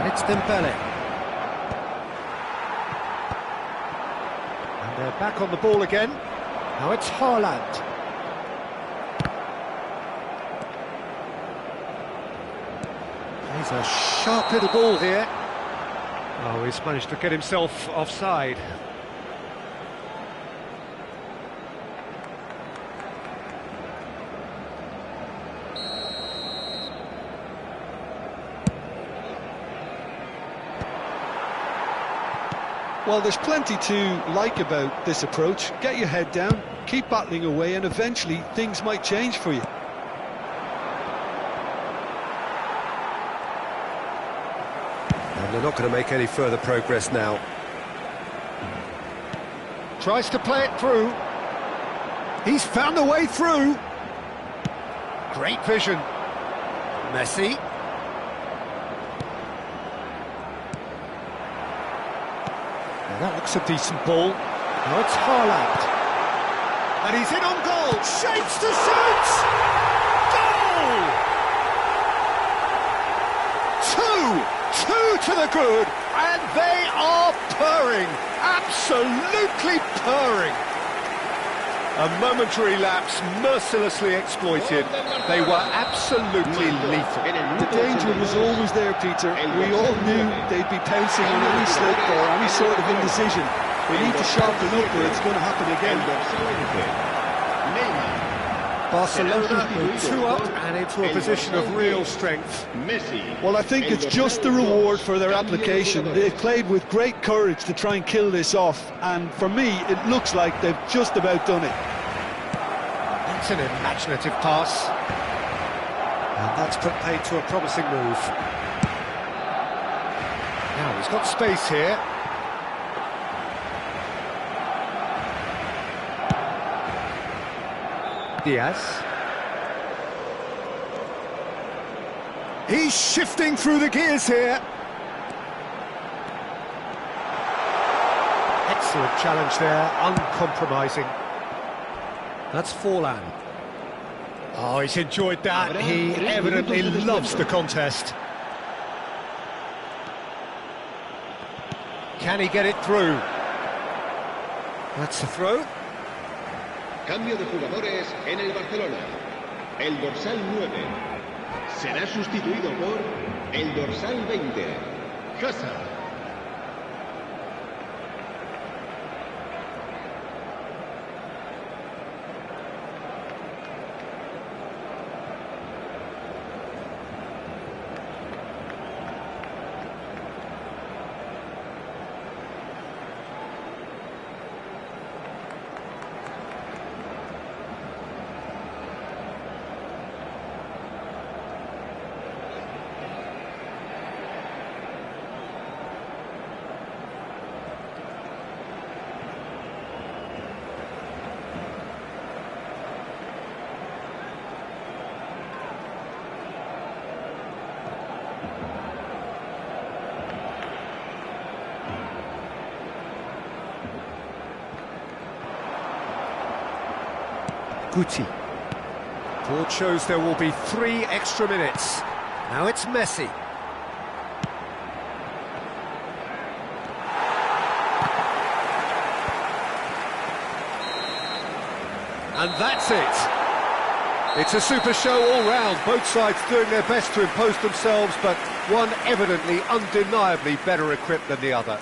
It's Dembele. And they're back on the ball again. Now it's Haaland. Plays a sharp little ball here. Oh, he's managed to get himself offside. Well, there's plenty to like about this approach. Get your head down, keep battling away, and eventually things might change for you. And they're not going to make any further progress now. Tries to play it through. He's found a way through. Great vision. Messi. That looks a decent ball. Now it's Haaland. And he's in on goal. Shapes to shoot! Goal! Two to the good, and they are purring. Absolutely purring. A momentary lapse mercilessly exploited. They were absolutely lethal. The danger was always there, Peter. We all knew they'd be pouncing on any slip or any sort of indecision. We need to sharpen up or it's going to happen again. Barcelona go 2 up and into a position of real strength. Well, I think it's just the reward for their application. They've played with great courage to try and kill this off, and for me, it looks like they've just about done it. That's an imaginative pass. And that's put paid to a promising move. Now he's got space here. Diaz. He's shifting through the gears here. Excellent challenge there, uncompromising. That's Forlan. Oh, he's enjoyed that. He evidently loves the contest. Can he get it through? That's the throw. Cambio de jugadores en el Barcelona. El dorsal 9 será sustituido por el dorsal 20, Hazard. Guti. Board shows there will be 3 extra minutes. Now it's Messi. And that's it. It's a super show all round, both sides doing their best to impose themselves, but one evidently, undeniably better equipped than the other.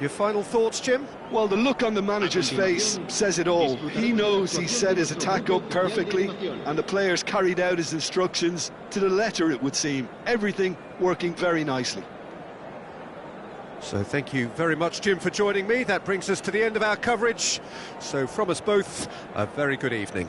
Your final thoughts, Jim? Well, the look on the manager's face says it all. He knows he set his attack up perfectly, and the players carried out his instructions to the letter, it would seem. Everything working very nicely. So thank you very much, Jim, for joining me. That brings us to the end of our coverage. So from us both, a very good evening.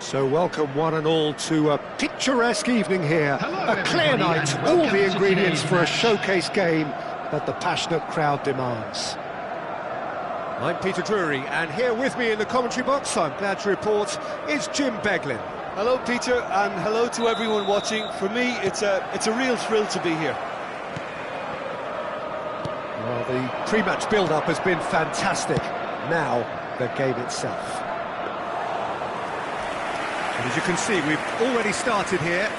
So welcome one and all to a picturesque evening here. Hello, a clear everybody, night, and all welcome the to ingredients today's for a match. showcase game that the passionate crowd demands. I'm Peter Drury, and here with me in the commentary box, I'm glad to report, is Jim Beglin. Hello, Peter, and hello to everyone watching. For me, it's a real thrill to be here. Well, the pre-match build-up has been fantastic. Now, the game itself. And as you can see, we've already started here.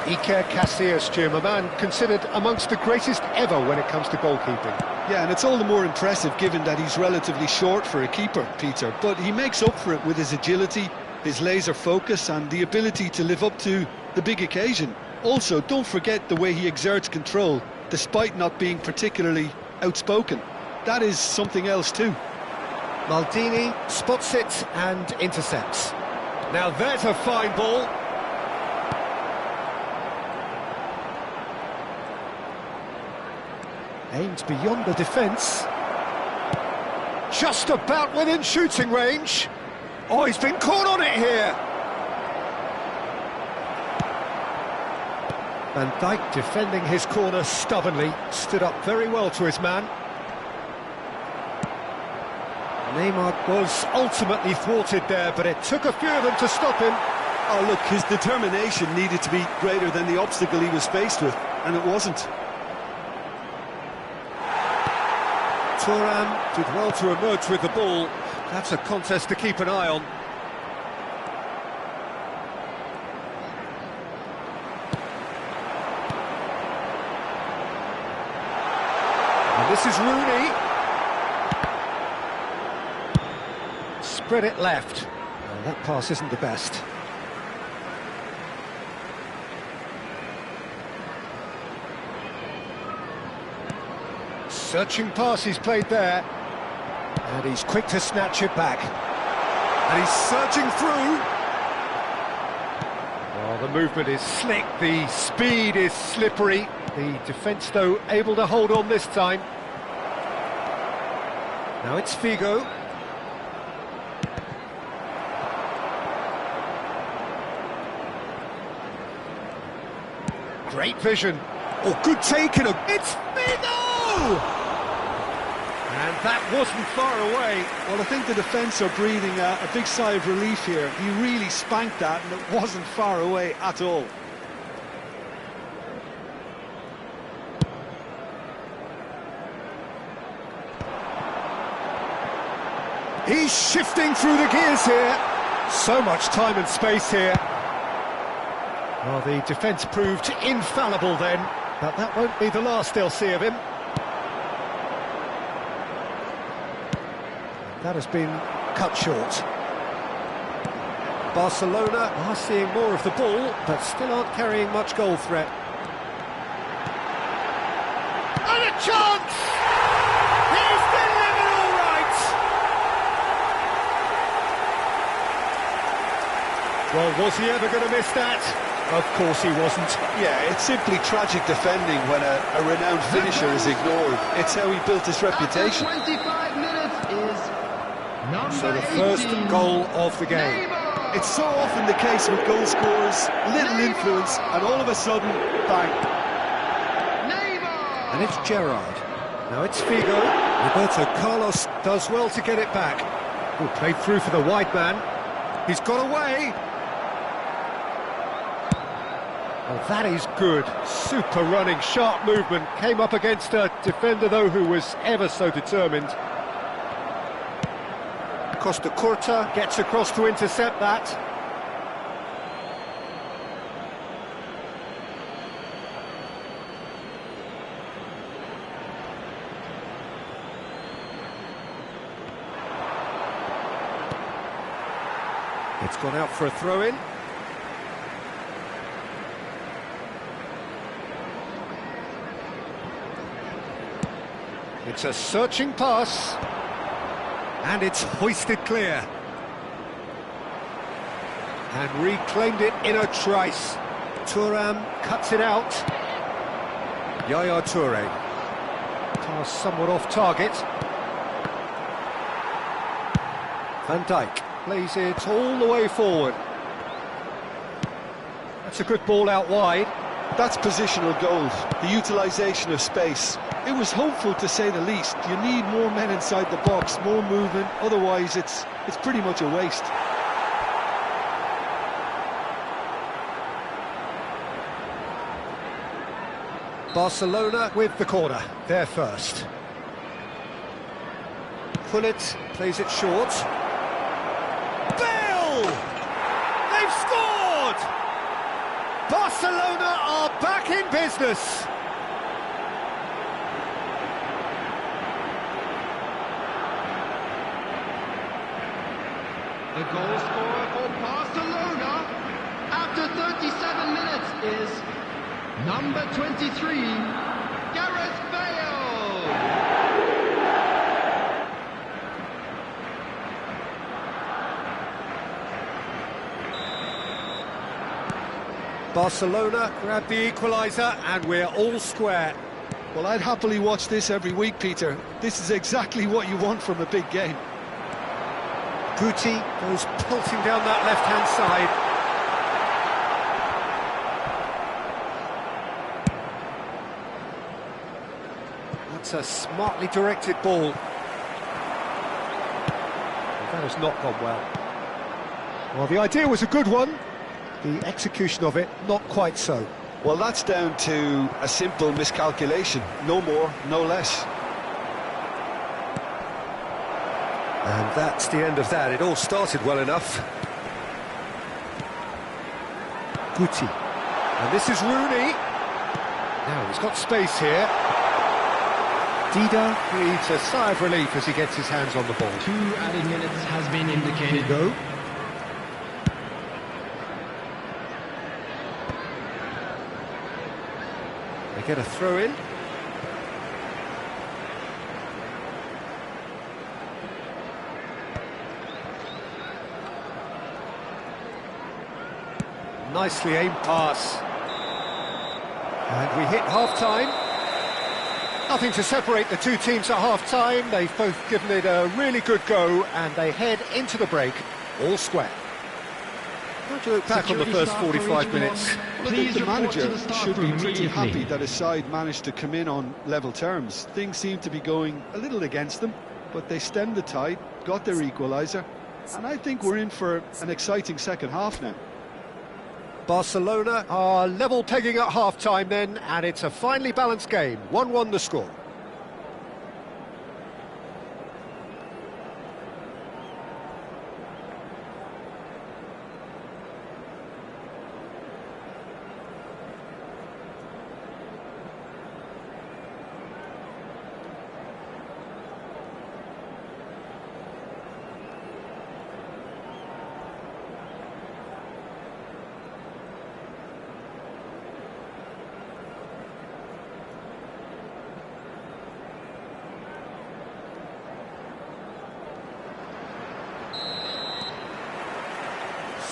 Iker Casillas, Jim, a man considered amongst the greatest ever when it comes to goalkeeping. Yeah, and it's all the more impressive given that he's relatively short for a keeper, Peter. But he makes up for it with his agility, his laser focus, and the ability to live up to the big occasion. Also, don't forget the way he exerts control, despite not being particularly outspoken. That is something else too. Maldini spots it and intercepts. Now there's a fine ball. Aimed beyond the defence. Just about within shooting range. Oh, he's been caught on it here. Van Dijk defending his corner stubbornly, stood up very well to his man. Neymar was ultimately thwarted there, but it took a few of them to stop him. Oh, look, his determination needed to be greater than the obstacle he was faced with, and it wasn't. Thuram did well to emerge with the ball. That's a contest to keep an eye on. And this is Rooney. Spread it left. Well, that pass isn't the best. Searching pass he's played there. And he's quick to snatch it back. And he's surging through. Oh, the movement is slick, the speed is slippery. The defence, though, able to hold on this time. Now it's Figo. Great vision. Oh, good taking. It's Figo! And that wasn't far away. Well, I think the defence are breathing a big sigh of relief here. He really spanked that, and it wasn't far away at all. He's shifting through the gears here. So much time and space here. Well, the defence proved infallible then, but that won't be the last they'll see of him. That has been cut short. Barcelona are seeing more of the ball, but still aren't carrying much goal threat. And a chance! He's delivered all right! Well, was he ever going to miss that? Of course he wasn't. Yeah, it's simply tragic defending when a renowned finisher is ignored. It's how he built his reputation. After 25 minutes is number So the first 18, goal of the game. Neymar. It's so often the case with goal scorers, little influence, and all of a sudden, bang. Neymar. And it's Gerrard. Now it's Figo. Roberto Carlos does well to get it back. Oh, played through for the wide man. He's got away. Well, that is good. Super running, sharp movement. Came up against a defender, though, who was ever so determined. Costa Curta gets across to intercept that. It's gone out for a throw-in. It's a searching pass. And it's hoisted clear. And reclaimed it in a trice. Thuram cuts it out. Yaya Toure. Pass somewhat off target. Van Dijk. plays it all the way forward. That's a good ball out wide. That's positional gold, the utilisation of space. It was hopeful to say the least. You need more men inside the box, more movement, otherwise it's pretty much a waste. Barcelona with the corner, they're first. Pullet plays it short. Bale! They've scored! Barcelona are back in business. The goal scorer for Barcelona after 37 minutes is number 23, Gareth Bale. Barcelona grab the equaliser and we're all square. Well, I'd happily watch this every week, Peter. This is exactly what you want from a big game. Guti goes pulsing down that left-hand side. That's a smartly directed ball. That has not gone well. Well, the idea was a good one. The execution of it, not quite so. Well, that's down to a simple miscalculation. No more, no less. And that's the end of that. It all started well enough. Guti. And this is Rooney. Now he's got space here. Dida breathes a sigh of relief as he gets his hands on the ball. 2 added minutes has been indicated. Go. They get a throw in. Nicely aimed pass. And we hit half-time. Nothing to separate the two teams at half-time. They've both given it a really good go, and they head into the break all square. How do you look back on the first 45 minutes? Well, I think the manager should be pretty happy that his side managed to come in on level terms. Things seem to be going a little against them, but they stemmed the tide, got their equaliser, and I think we're in for an exciting second half now. Barcelona are level pegging at half-time then, and it's a finely balanced game. 1-1 the score.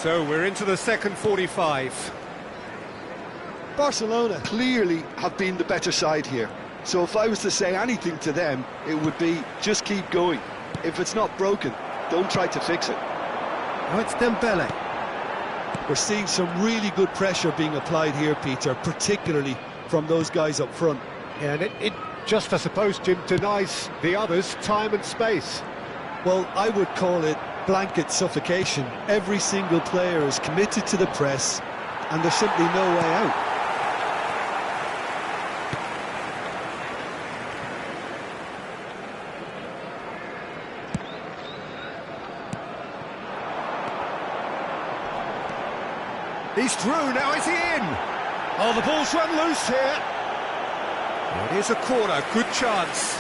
So we're into the second 45. Barcelona clearly have been the better side here. So if I was to say anything to them, it would be just keep going. If it's not broken, don't try to fix it. Now it's Dembele. We're seeing some really good pressure being applied here, Peter, particularly from those guys up front. Yeah, and it just, I suppose, Jim, denies the others time and space. Well, I would call it blanket suffocation. Every single player is committed to the press, and there's simply no way out. He's through, now is he in? Oh, the ball's run loose here. It is a corner, good chance.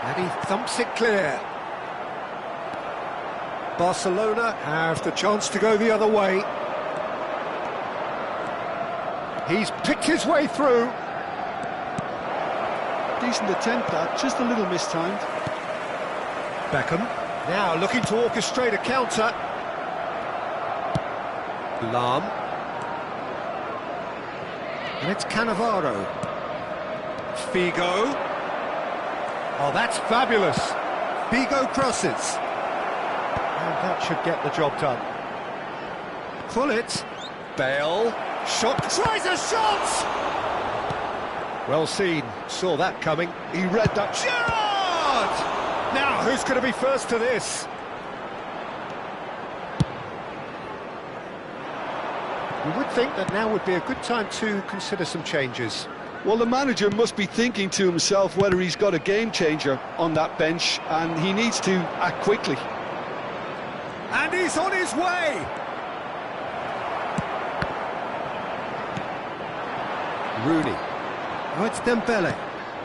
And he thumps it clear. Barcelona have the chance to go the other way. He's picked his way through. Decent attempt, that, just a little mistimed. Beckham now looking to orchestrate a counter. Lahm. And it's Cannavaro. Figo. Oh, that's fabulous. Figo crosses. And that should get the job done. Pullet. Bale. Shot. Tries a shot! Well seen. Saw that coming. He read that. Gerrard! Now, who's going to be first to this? You would think that now would be a good time to consider some changes. Well, the manager must be thinking to himself whether he's got a game changer on that bench, and he needs to act quickly. And he's on his way! Rooney. Oh, it's Dembele.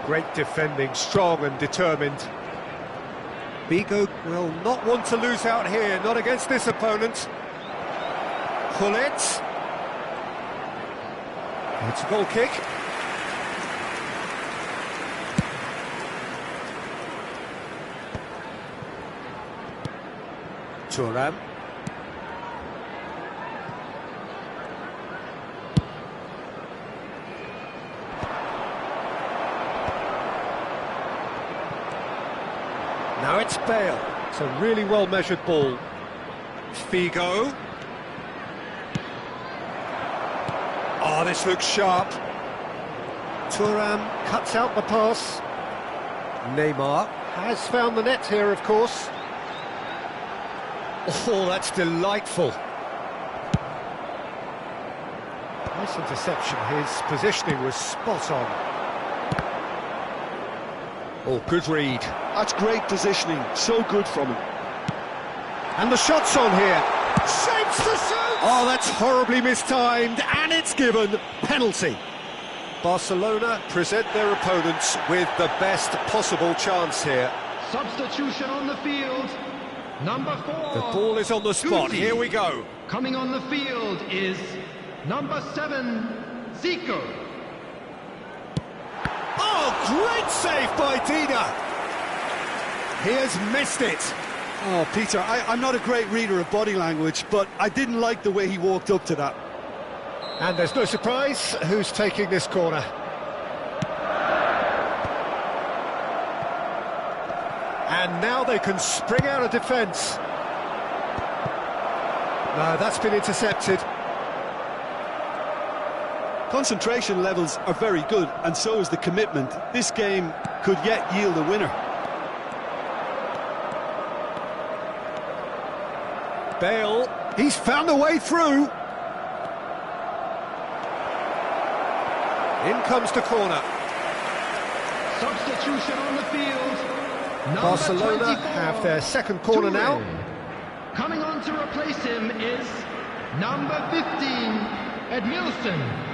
Great defending, strong and determined. Figo will not want to lose out here, not against this opponent. Pullet. It's a goal kick. Thuram. Now it's Bale. It's a really well-measured ball. Figo. Oh, this looks sharp. Thuram cuts out the pass. Neymar has found the net here, of course. Oh, that's delightful. Nice interception. His positioning was spot on. Oh, good read. That's great positioning. So good from him. And the shot's on here. Shapes the shoot! Oh, that's horribly mistimed, and it's given. Penalty. Barcelona present their opponents with the best possible chance here. Substitution on the field. Number 4. The ball is on the spot. Guti. Here we go. Coming on the field is number 7, Zico. Oh, great save by Dina. He has missed it. Oh, Peter, I'm not a great reader of body language, but I didn't like the way he walked up to that. And there's no surprise who's taking this corner. And now they can spring out of defence. No, that's been intercepted. Concentration levels are very good, and so is the commitment. This game could yet yield a winner. Bale, he's found a way through. In comes the corner. Substitution on the field. Number Barcelona 24, have their second corner now. Coming on to replace him is number 15, Edmilson.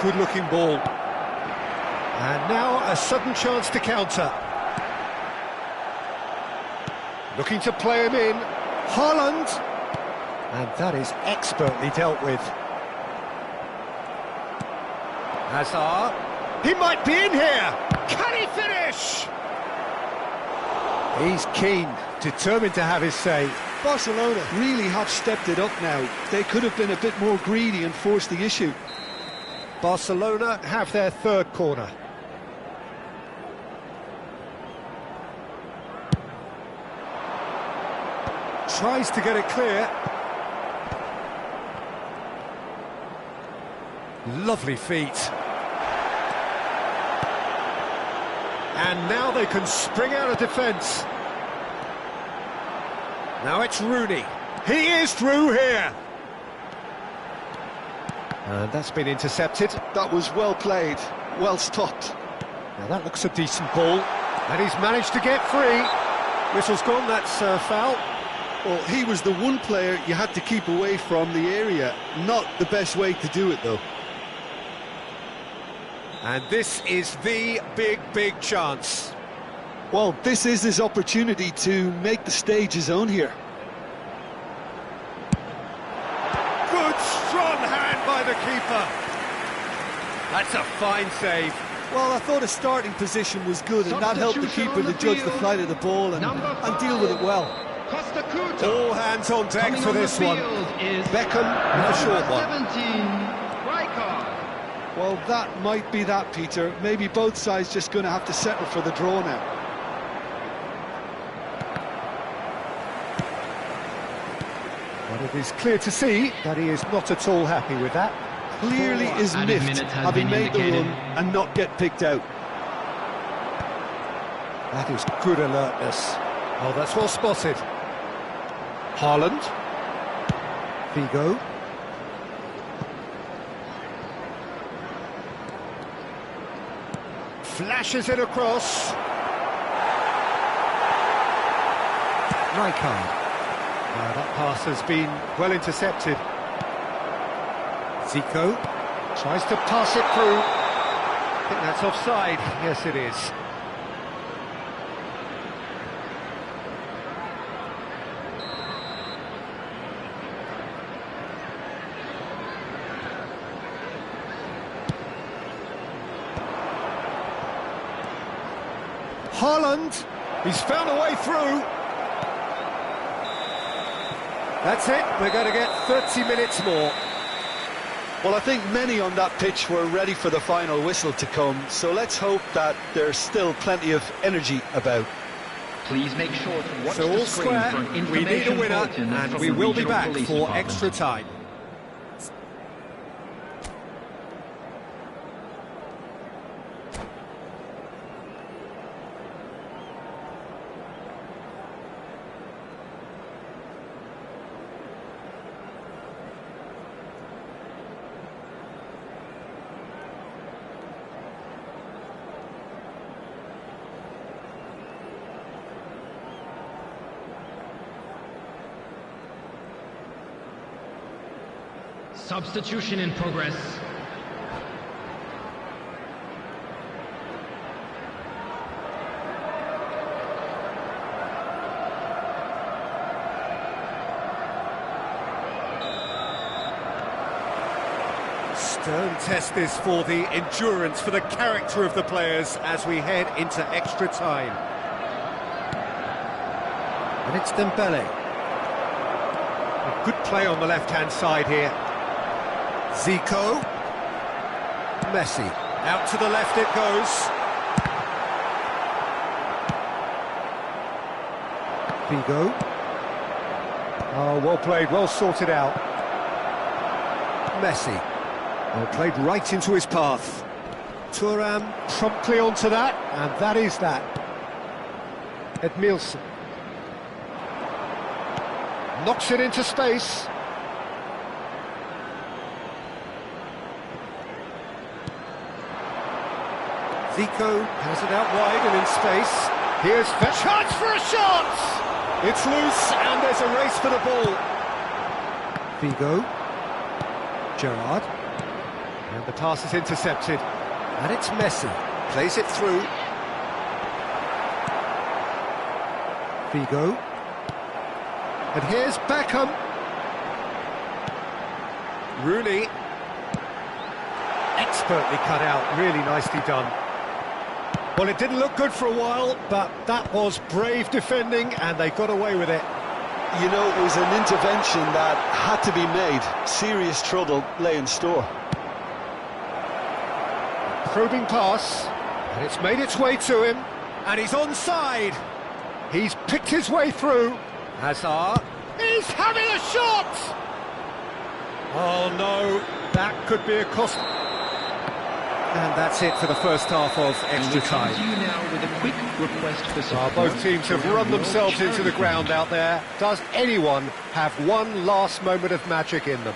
good-looking ball. And now a sudden chance to counter. Looking to play him in. Haaland. And that is expertly dealt with. Hazard. He might be in here. Can he finish? He's keen, determined to have his say. Barcelona really have stepped it up now. They could have been a bit more greedy and forced the issue. Barcelona have their third corner. Tries to get it clear. Lovely feet. And now they can spring out of defence. Now it's Rooney. He is through here. And that's been intercepted. That was well played, well stopped. Now that looks a decent ball. And he's managed to get free. Whistle's gone, that's foul. Well, he was the one player you had to keep away from the area. Not the best way to do it, though. And this is the big chance. Well, this is his opportunity to make the stage his own here. Good, strong hand by the keeper. That's a fine save. Well, I thought his starting position was good, and that helped the keeper to judge the flight of the ball and deal with it well. All hands on deck for this one. Beckham with a short one. Well, that might be that, Peter. Maybe both sides just going to have to settle for the draw now. But it is clear to see that he is not at all happy with that. Clearly is miffed, having made the run and not get picked out. That is good alertness. Oh, that's well spotted. Haaland. Figo. Flashes it across. Rijkaard. That pass has been well intercepted. Zico tries to pass it through. I think that's offside. Yes, it is. Haaland, he's found a way through. That's it, we're going to get 30 minutes more. Well, I think many on that pitch were ready for the final whistle to come, so let's hope that there's still plenty of energy about. Please make sure to watch so the all screen square, for an we need a information winner, bulletin and from we the will be regional back police for department. extra time. Substitution in progress. Stern test this for the endurance, for the character of the players as we head into extra time. And it's Dembele. A good play on the left-hand side here. Zico. Messi. Out to the left it goes. Figo. Oh, well played, well sorted out. Messi. Well played right into his path. Thuram promptly onto that, and that is that. Edmilson. Knocks it into space. Zico has it out wide and in space. Here's the chance for a shot! It's loose and there's a race for the ball. Figo. Gerrard. And the pass is intercepted. And it's Messi. Plays it through. Figo. And here's Beckham. Rooney. Expertly cut out, really nicely done. Well, it didn't look good for a while, but that was brave defending, and they got away with it. You know, it was an intervention that had to be made. Serious trouble lay in store. Probing pass, and it's made its way to him, and he's onside. He's picked his way through. Hazard is having a shot! Oh no, that could be a cost. And that's it for the first half of extra time. You now with a quick request for support. Both teams have run themselves into the ground out there. Does anyone have one last moment of magic in them?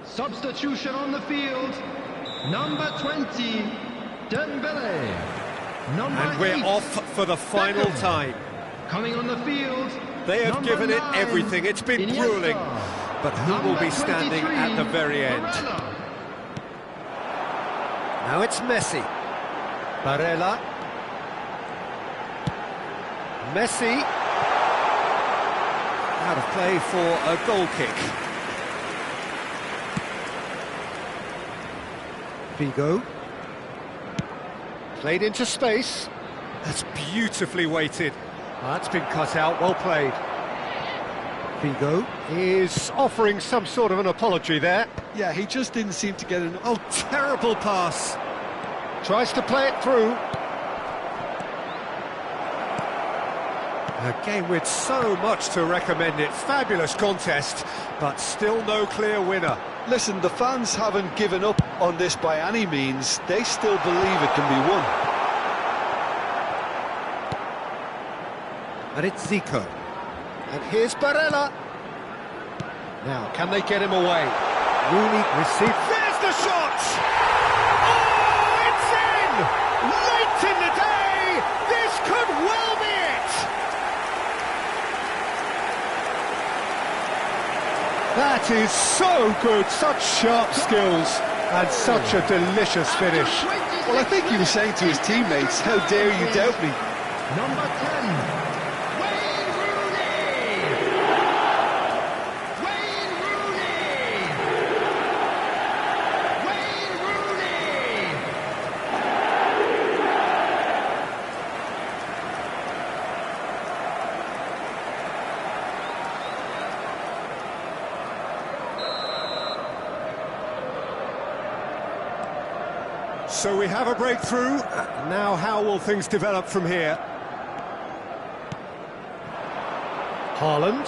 Substitution on the field. Number 20, Dembele. And we're off for the final Beckham. time. Coming on the field. They have number given it 9, everything. It's been Iniesta. grueling. But who will be standing 23, at the very end? Barella. Now it's Messi. Barella. Messi. Out of play for a goal kick. Figo. Played into space. That's beautifully weighted. That's been cut out, well played. Figo is offering some sort of an apology there. Yeah, he just didn't seem to get an... Oh, terrible pass. Tries to play it through. A game with so much to recommend it. Fabulous contest, but still no clear winner. Listen, the fans haven't given up on this by any means. They still believe it can be won. And it's Zico. And here's Barella. Now, can they get him away? Rooney receives. There's the shot! Oh, it's in! Late in the day! This could well be it! That is so good, such sharp skills, and such a delicious finish. Well, I think he was saying to his teammates, how dare you doubt me? Number 10. Wayne Rooney! Wayne Rooney! Wayne Rooney! So we have a breakthrough. Now how will things develop from here? Haaland.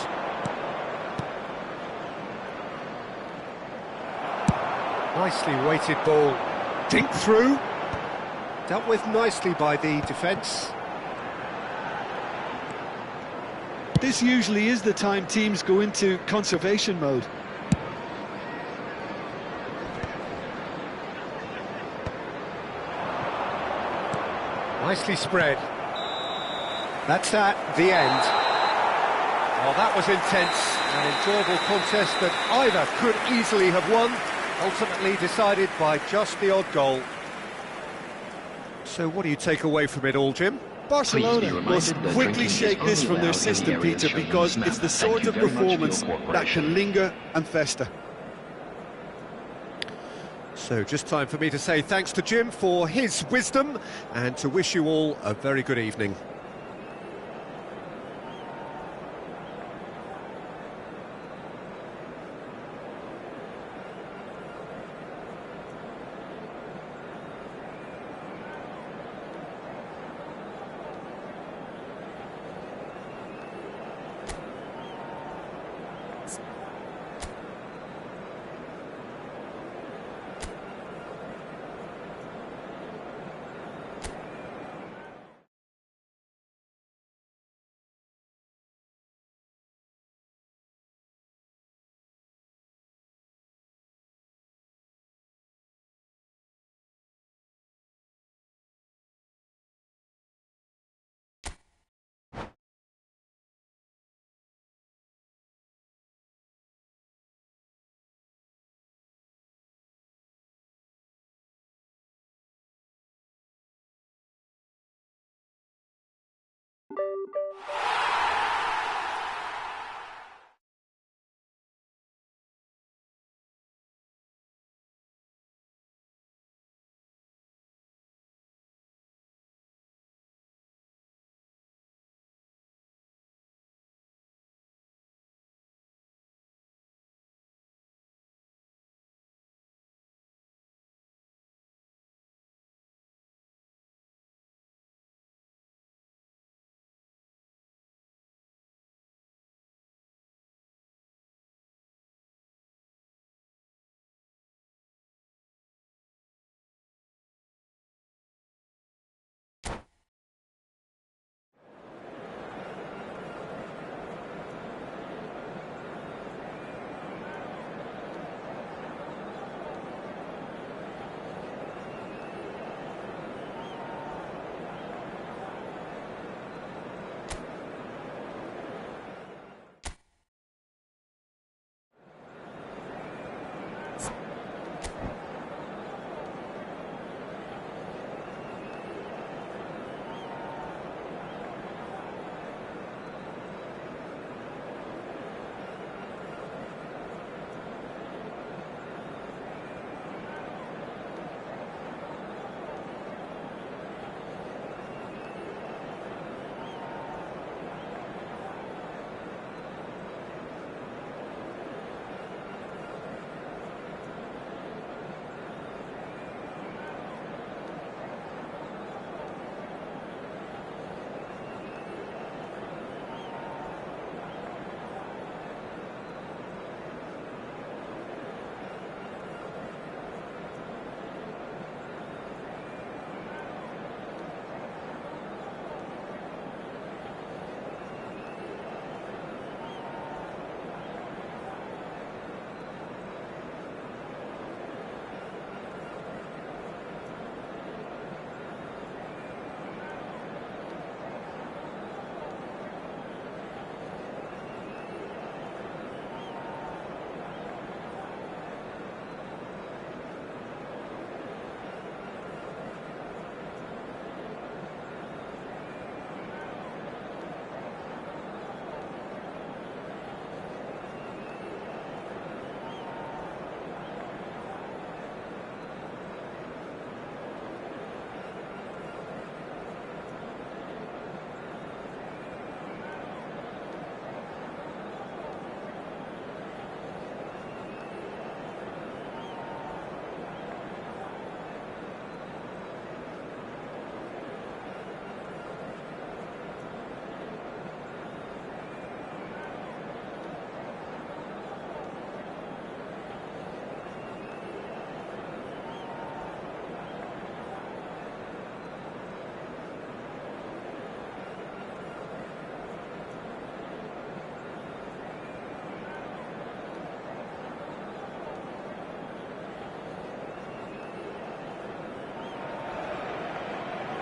Nicely weighted ball. Dink through. Dealt with nicely by the defence. This usually is the time teams go into conservation mode. Nicely spread. That's at the end. Well, that was intense, an enjoyable contest that either could easily have won, ultimately decided by just the odd goal. So what do you take away from it all, Jim? Barcelona must quickly shake this from their system, Peter, because it's the sort of performance that can linger and fester. So just time for me to say thanks to Jim for his wisdom and to wish you all a very good evening.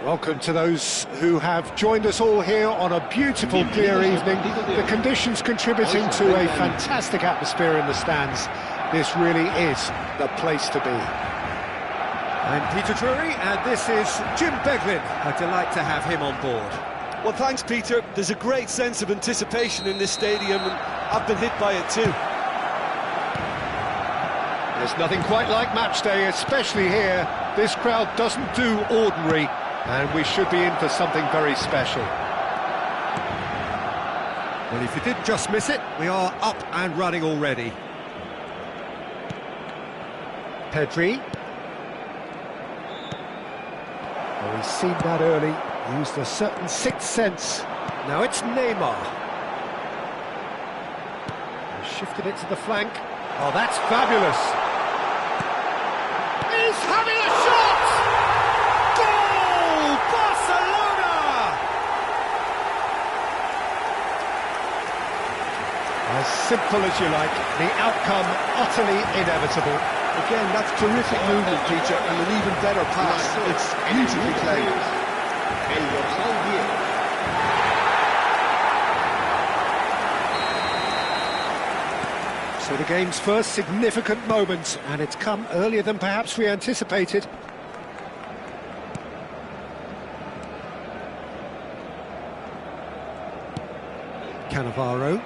Welcome to those who have joined us all here on a beautiful, clear evening. The conditions contributing to a fantastic atmosphere in the stands. This really is the place to be. I'm Peter Drury, and this is Jim Beglin. A delight to have him on board. Well, thanks, Peter. There's a great sense of anticipation in this stadium, and I've been hit by it too. There's nothing quite like match day, especially here. This crowd doesn't do ordinary, and we should be in for something very special. Well, if you did just miss it, we are up and running already. Pedri. Oh, he's seen that early, used a certain sixth sense. Now it's Neymar. He's shifted it to the flank. Oh, that's fabulous. He's having a shot! Goal! Barcelona! As simple as you like, the outcome utterly inevitable. Again, that's terrific movement, Peter, and an even better pass. It's beautifully played. El dorsal 10. So the game's first significant moment, and it's come earlier than perhaps we anticipated. Cannavaro.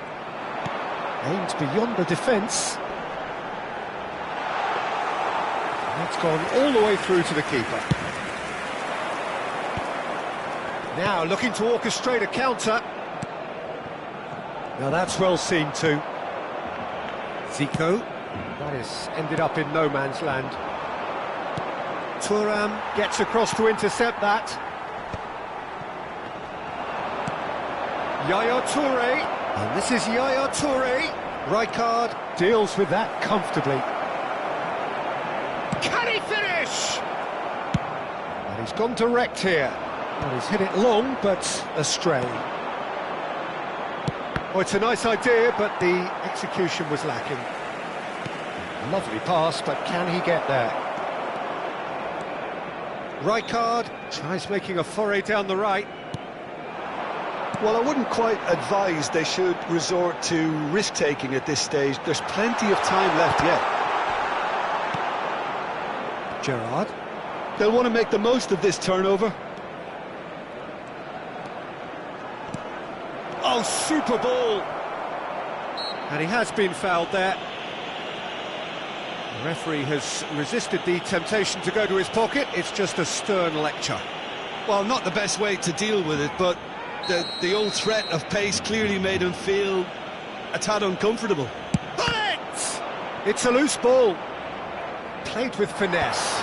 Aimed beyond the defence. That's gone all the way through to the keeper. Now looking to orchestrate a counter. Now that's well seen too. Zico. That has ended up in no man's land. Thuram gets across to intercept that. Yaya Toure. And this is Yaya Toure. Rijkaard deals with that comfortably. Can he finish? And he's gone direct here. Well, he's hit it long, but astray. Well, it's a nice idea, but the execution was lacking. Lovely pass, but can he get there? Rijkaard tries making a foray down the right. Well, I wouldn't quite advise they should resort to risk-taking at this stage. There's plenty of time left yet. Gerrard. They'll want to make the most of this turnover. Oh, super ball! And he has been fouled there. The referee has resisted the temptation to go to his pocket. It's just a stern lecture. Well, not the best way to deal with it, but the old threat of pace clearly made him feel a tad uncomfortable. Bullet! It's a loose ball. Played with finesse.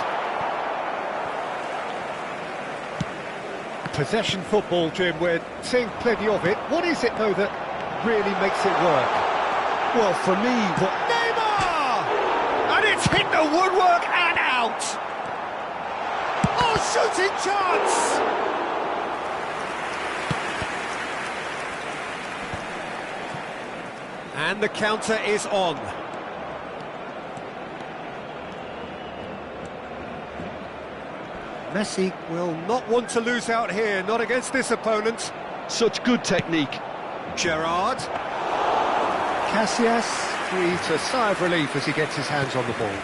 Possession football, Jim, we're seeing plenty of it. What is it, though, that really makes it work? Well, for me, Neymar! And it's hit the woodwork and out! Oh, shooting chance! And the counter is on. Messi will not want to lose out here, not against this opponent. such good technique. Gerrard. Casillas breathes a sigh of relief as he gets his hands on the ball.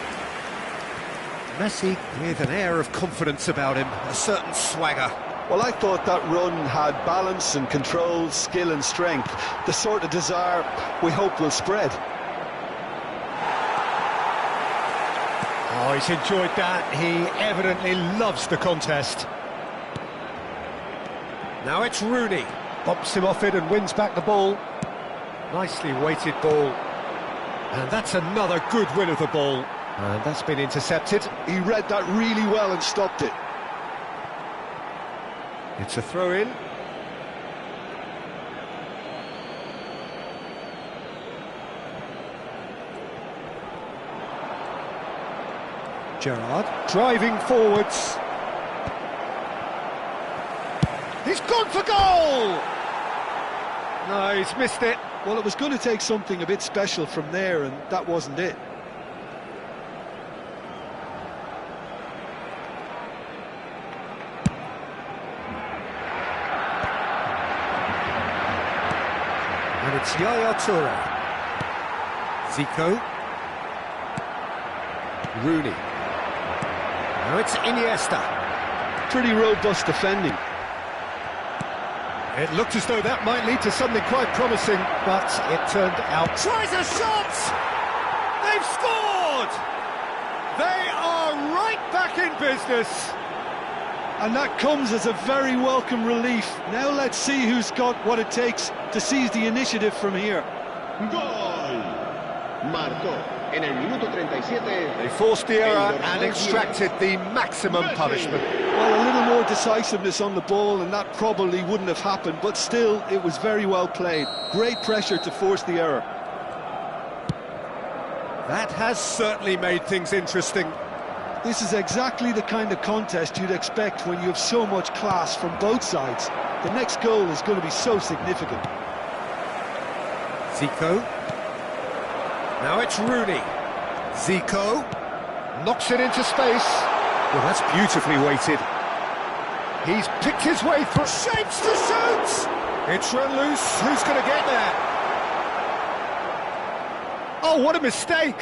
Messi with an air of confidence about him, a certain swagger. Well, I thought that run had balance and control, skill and strength, the sort of desire we hope will spread. Oh, he's enjoyed that. He evidently loves the contest. Now it's Rooney. Bumps him off it and wins back the ball. Nicely weighted ball. And that's another good win of the ball. And that's been intercepted. He read that really well and stopped it. It's a throw-in. Gerrard driving forwards. He's gone for goal! No, he's missed it. Well, it was going to take something a bit special from there, and that wasn't it. And it's Yaya Toure. Zico. Rooney. Now it's Iniesta. Pretty robust defending. It looked as though that might lead to something quite promising, but it turned out... Tries a shot! They've scored! They are right back in business! And that comes as a very welcome relief. Now let's see who's got what it takes to seize the initiative from here. ¡Gol! Marcó en el minuto 37. They forced the error and extracted the maximum punishment. Well, a little more decisiveness on the ball and that probably wouldn't have happened, but still, it was very well played. Great pressure to force the error. That has certainly made things interesting. This is exactly the kind of contest you'd expect when you have so much class from both sides. The next goal is going to be so significant. Zico. Now it's Rooney. Zico knocks it into space. Well, that's beautifully weighted. He's picked his way through. Shapes to shoot! It's run loose. Who's going to get there? Oh, what a mistake!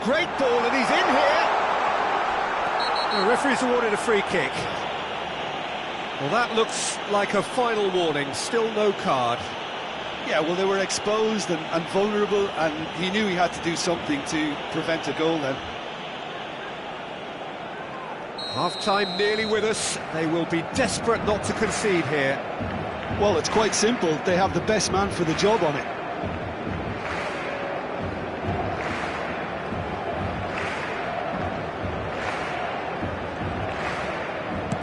Great ball, and he's in here. The referee's awarded a free kick. Well, that looks like a final warning, still no card. Yeah, well, they were exposed and vulnerable, and he knew he had to do something to prevent a goal then. Half-time nearly with us. They will be desperate not to concede here. Well, it's quite simple. They have the best man for the job on it.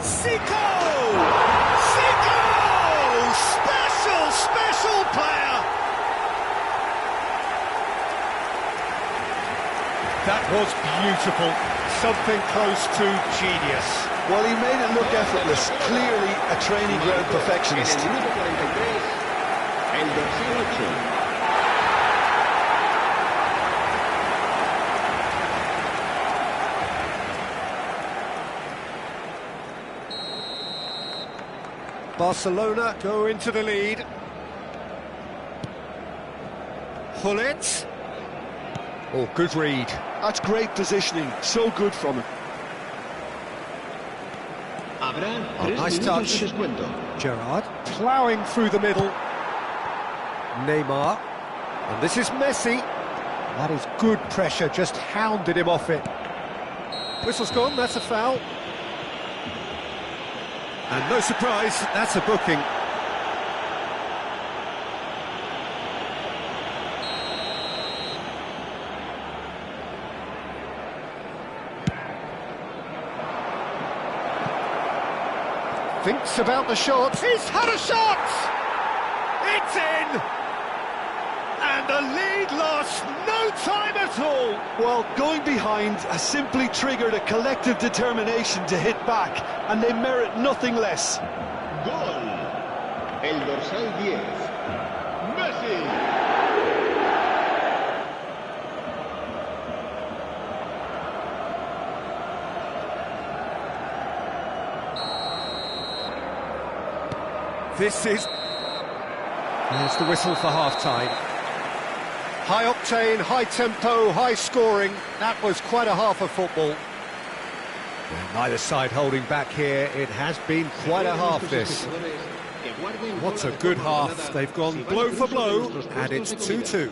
Zico! Zico! Special player! That was beautiful. Something close to genius. Well, he made it look effortless. Clearly a training ground perfectionist. En el minuto 43, el dorsal 8. Barcelona go into the lead. Hullet. Oh, good read. That's great positioning. So good from him. Habrá Oh, 3 nice minutos touch. de descuento. Gerrard ploughing through the middle. Neymar. And this is Messi. That is good pressure, just hounded him off it. Whistle's gone, that's a foul. And no surprise, that's a booking. Thinks about the shot. He's had a shot! It's in! And the lead lost no time at all. Well, going behind has simply triggered a collective determination to hit back, and they merit nothing less. Gol. El dorsal 10. Messi. This is... There's the whistle for half-time. High octane, high tempo, high scoring. That was quite a half of football. And neither side holding back here. It has been quite a half, this. What a good half. They've gone blow for blow, and it's 2-2.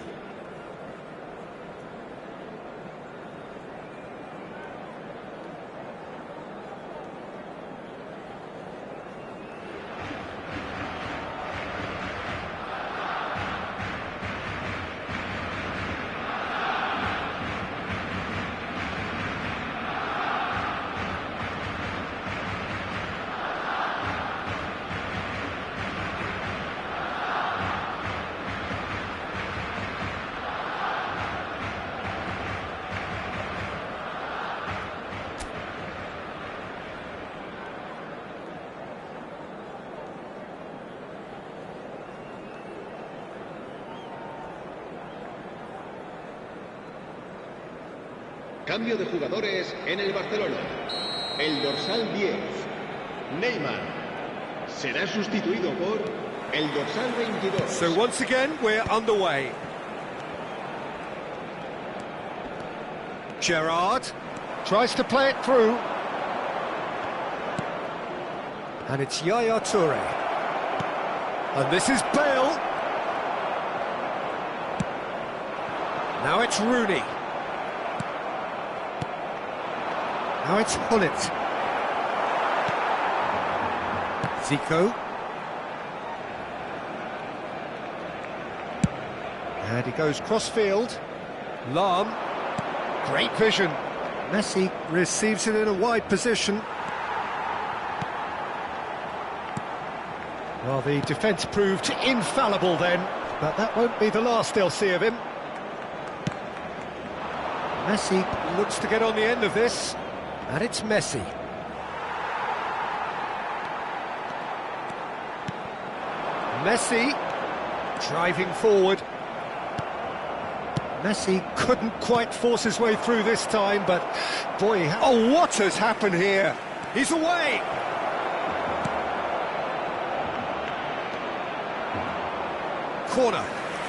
Cambio de jugadores en el Barcelona. El dorsal 10, Neymar, será sustituido por el dorsal 22. So once again, we're underway. Gerrard tries to play it through. And it's Yaya Toure. And this is Bale. Now it's Rooney. Now it's Hullet. Zico. And he goes cross-field. Lahm. Great vision. Messi receives it in a wide position. Well, the defence proved infallible then, but that won't be the last they'll see of him. Messi looks to get on the end of this. And it's Messi. Messi driving forward. Messi couldn't quite force his way through this time, but boy, oh, what has happened here? He's away. Corner.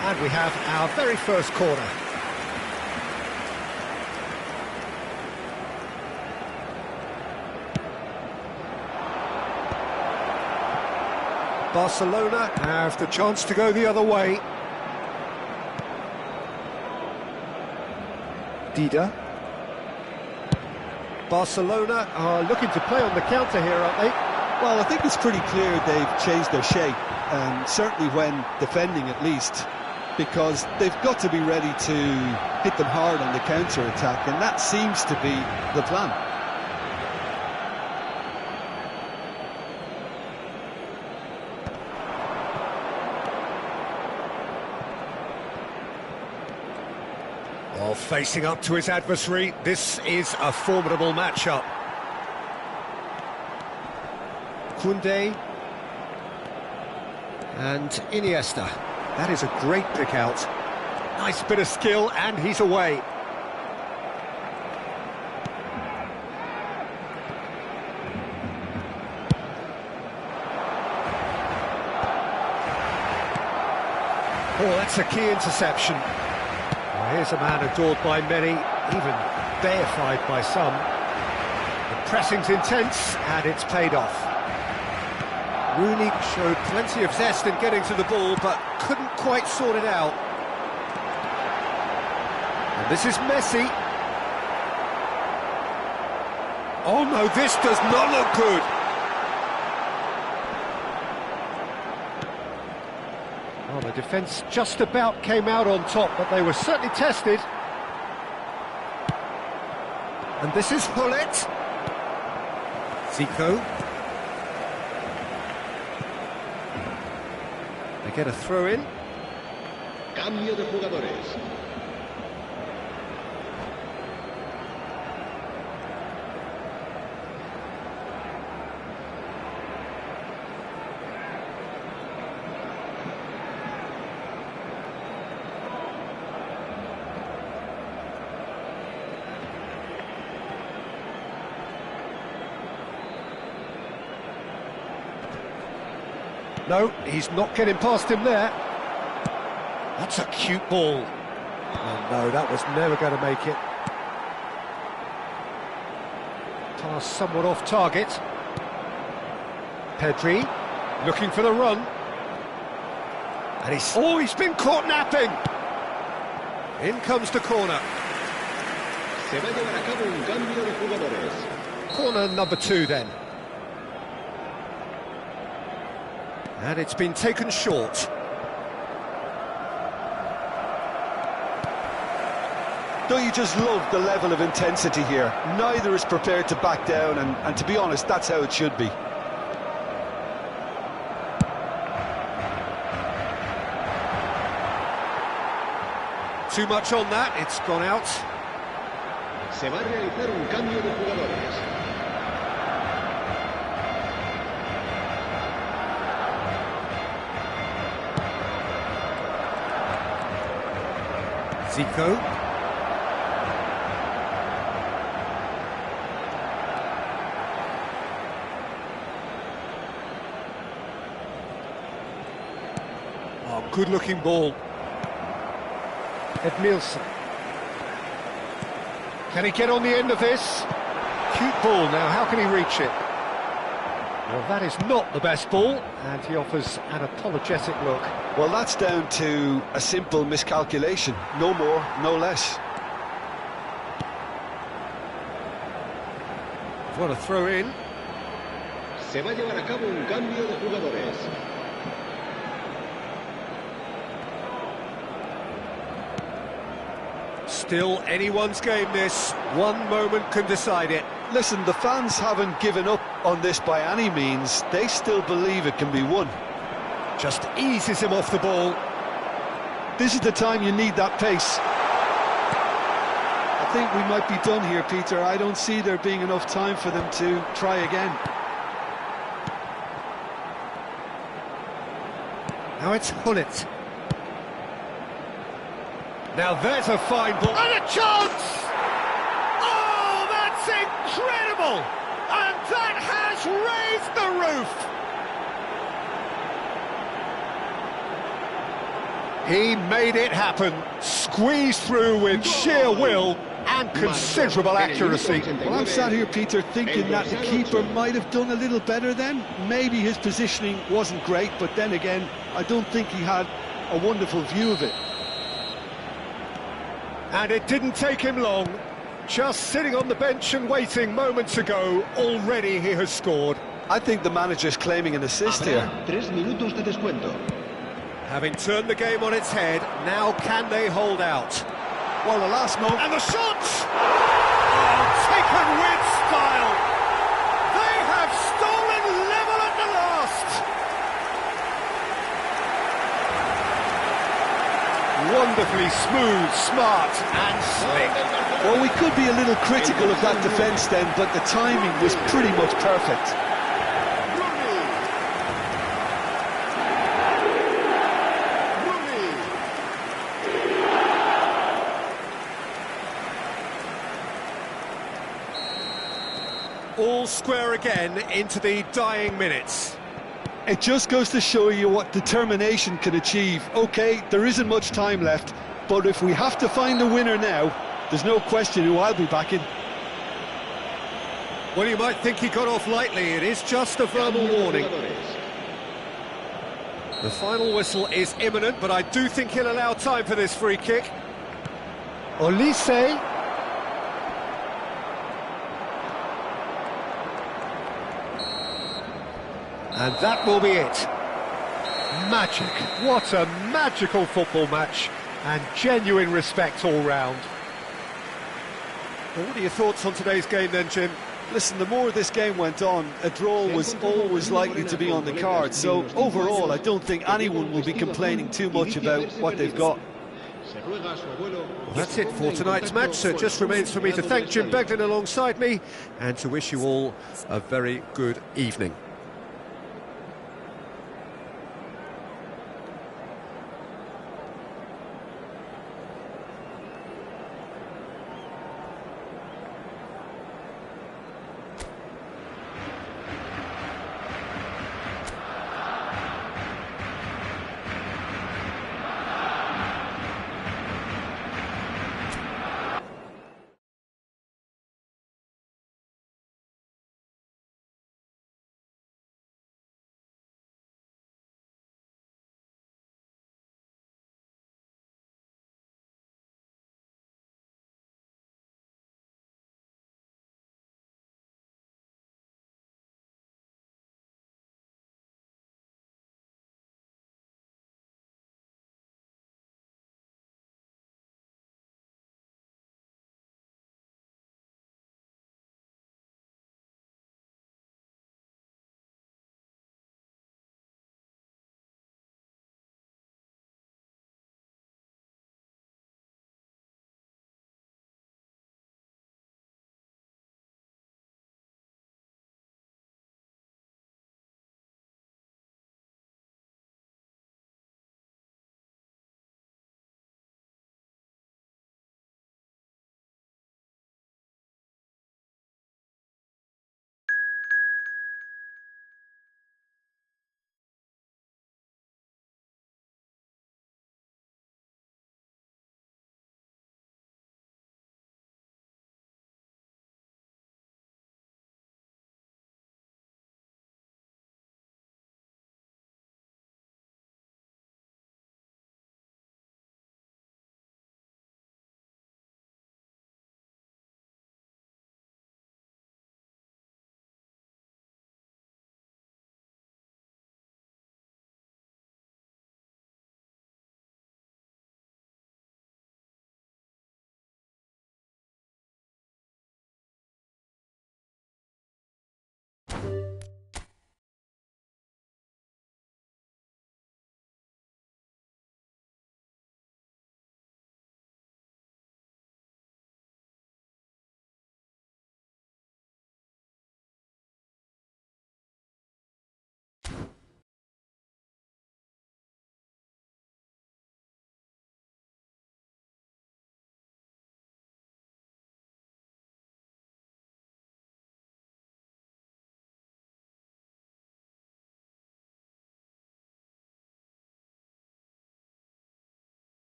And we have our very first corner. Barcelona have the chance to go the other way. Dida. Barcelona are looking to play on the counter here, aren't they? Well, I think it's pretty clear they've changed their shape, certainly when defending at least, because they've got to be ready to hit them hard on the counter-attack, and that seems to be the plan. Well, facing up to his adversary, this is a formidable matchup. Koundé and Iniesta. That is a great pick out. Nice bit of skill, and he's away. Oh, that's a key interception. Well, here's a man adored by many, even deified by some. The pressing's intense, and it's paid off. Rooney showed plenty of zest in getting to the ball, but couldn't quite sort it out. And this is Messi. Oh no, this does not look good. Well, the defence just about came out on top, but they were certainly tested. And this is Hullet. Zico. They get a throw in. Cambio de jugadores. No, he's not getting past him there. That's a cute ball. Oh no, that was never going to make it. Pass somewhat off target. Pedri, looking for the run. And he's been caught napping. In comes the corner. Se va a llevar a cabo un cambio de jugadores. Corner number 2 then. And it's been taken short. Don't you just love the level of intensity here? Neither is prepared to back down, and to be honest, that's how it should be. Too much on that, it's gone out. Se va a realizar un cambio de jugadores. Zico. Oh, good-looking ball. Edmilson. Can he get on the end of this? Cute ball now, how can he reach it? Well, that is not the best ball, and he offers an apologetic look. Well, that's down to a simple miscalculation. No more, no less. What a throw in. Se va a llevar a cabo un cambio de jugadores. Still anyone's game this. One moment can decide it. Listen, the fans haven't given up on this by any means. They still believe it can be won. Just eases him off the ball. This is the time you need that pace. I think we might be done here, Peter. I don't see there being enough time for them to try again. Now it's Hullet. Now there's a fine ball. And a chance! Oh, that's incredible! And that has raised the roof! He made it happen. Squeezed through with sheer will. and considerable accuracy. Well, I'm sat here, Peter, thinking that the keeper might have done a little better then. Maybe his positioning wasn't great, but then again, I don't think he had a wonderful view of it. And it didn't take him long. Just sitting on the bench and waiting moments ago, already he has scored. I think the manager's claiming an assist here. Habrá 3 minutos de descuento. Having turned the game on its head, now can they hold out? Well, the last moment... And the shot! Oh, taken with style! They have stolen level at the last! Wonderfully smooth, smart and slick. Well, we could be a little critical of that defence then, but the timing was pretty much perfect. All square again into the dying minutes. It just goes to show you what determination can achieve. OK, there isn't much time left, but if we have to find the winner now, there's no question who I'll be backing. Well, you might think he got off lightly. It is just a verbal warning. The final whistle is imminent, but I do think he'll allow time for this free kick. Olise. And that will be it. Magic. What a magical football match. And genuine respect all round. Well, what are your thoughts on today's game then, Jim? Listen, the more this game went on, a draw was always likely to be on the card. So overall, I don't think anyone will be complaining too much about what they've got. Well, that's it for tonight's match, so it just remains for me to thank Jim Beglin alongside me and to wish you all a very good evening.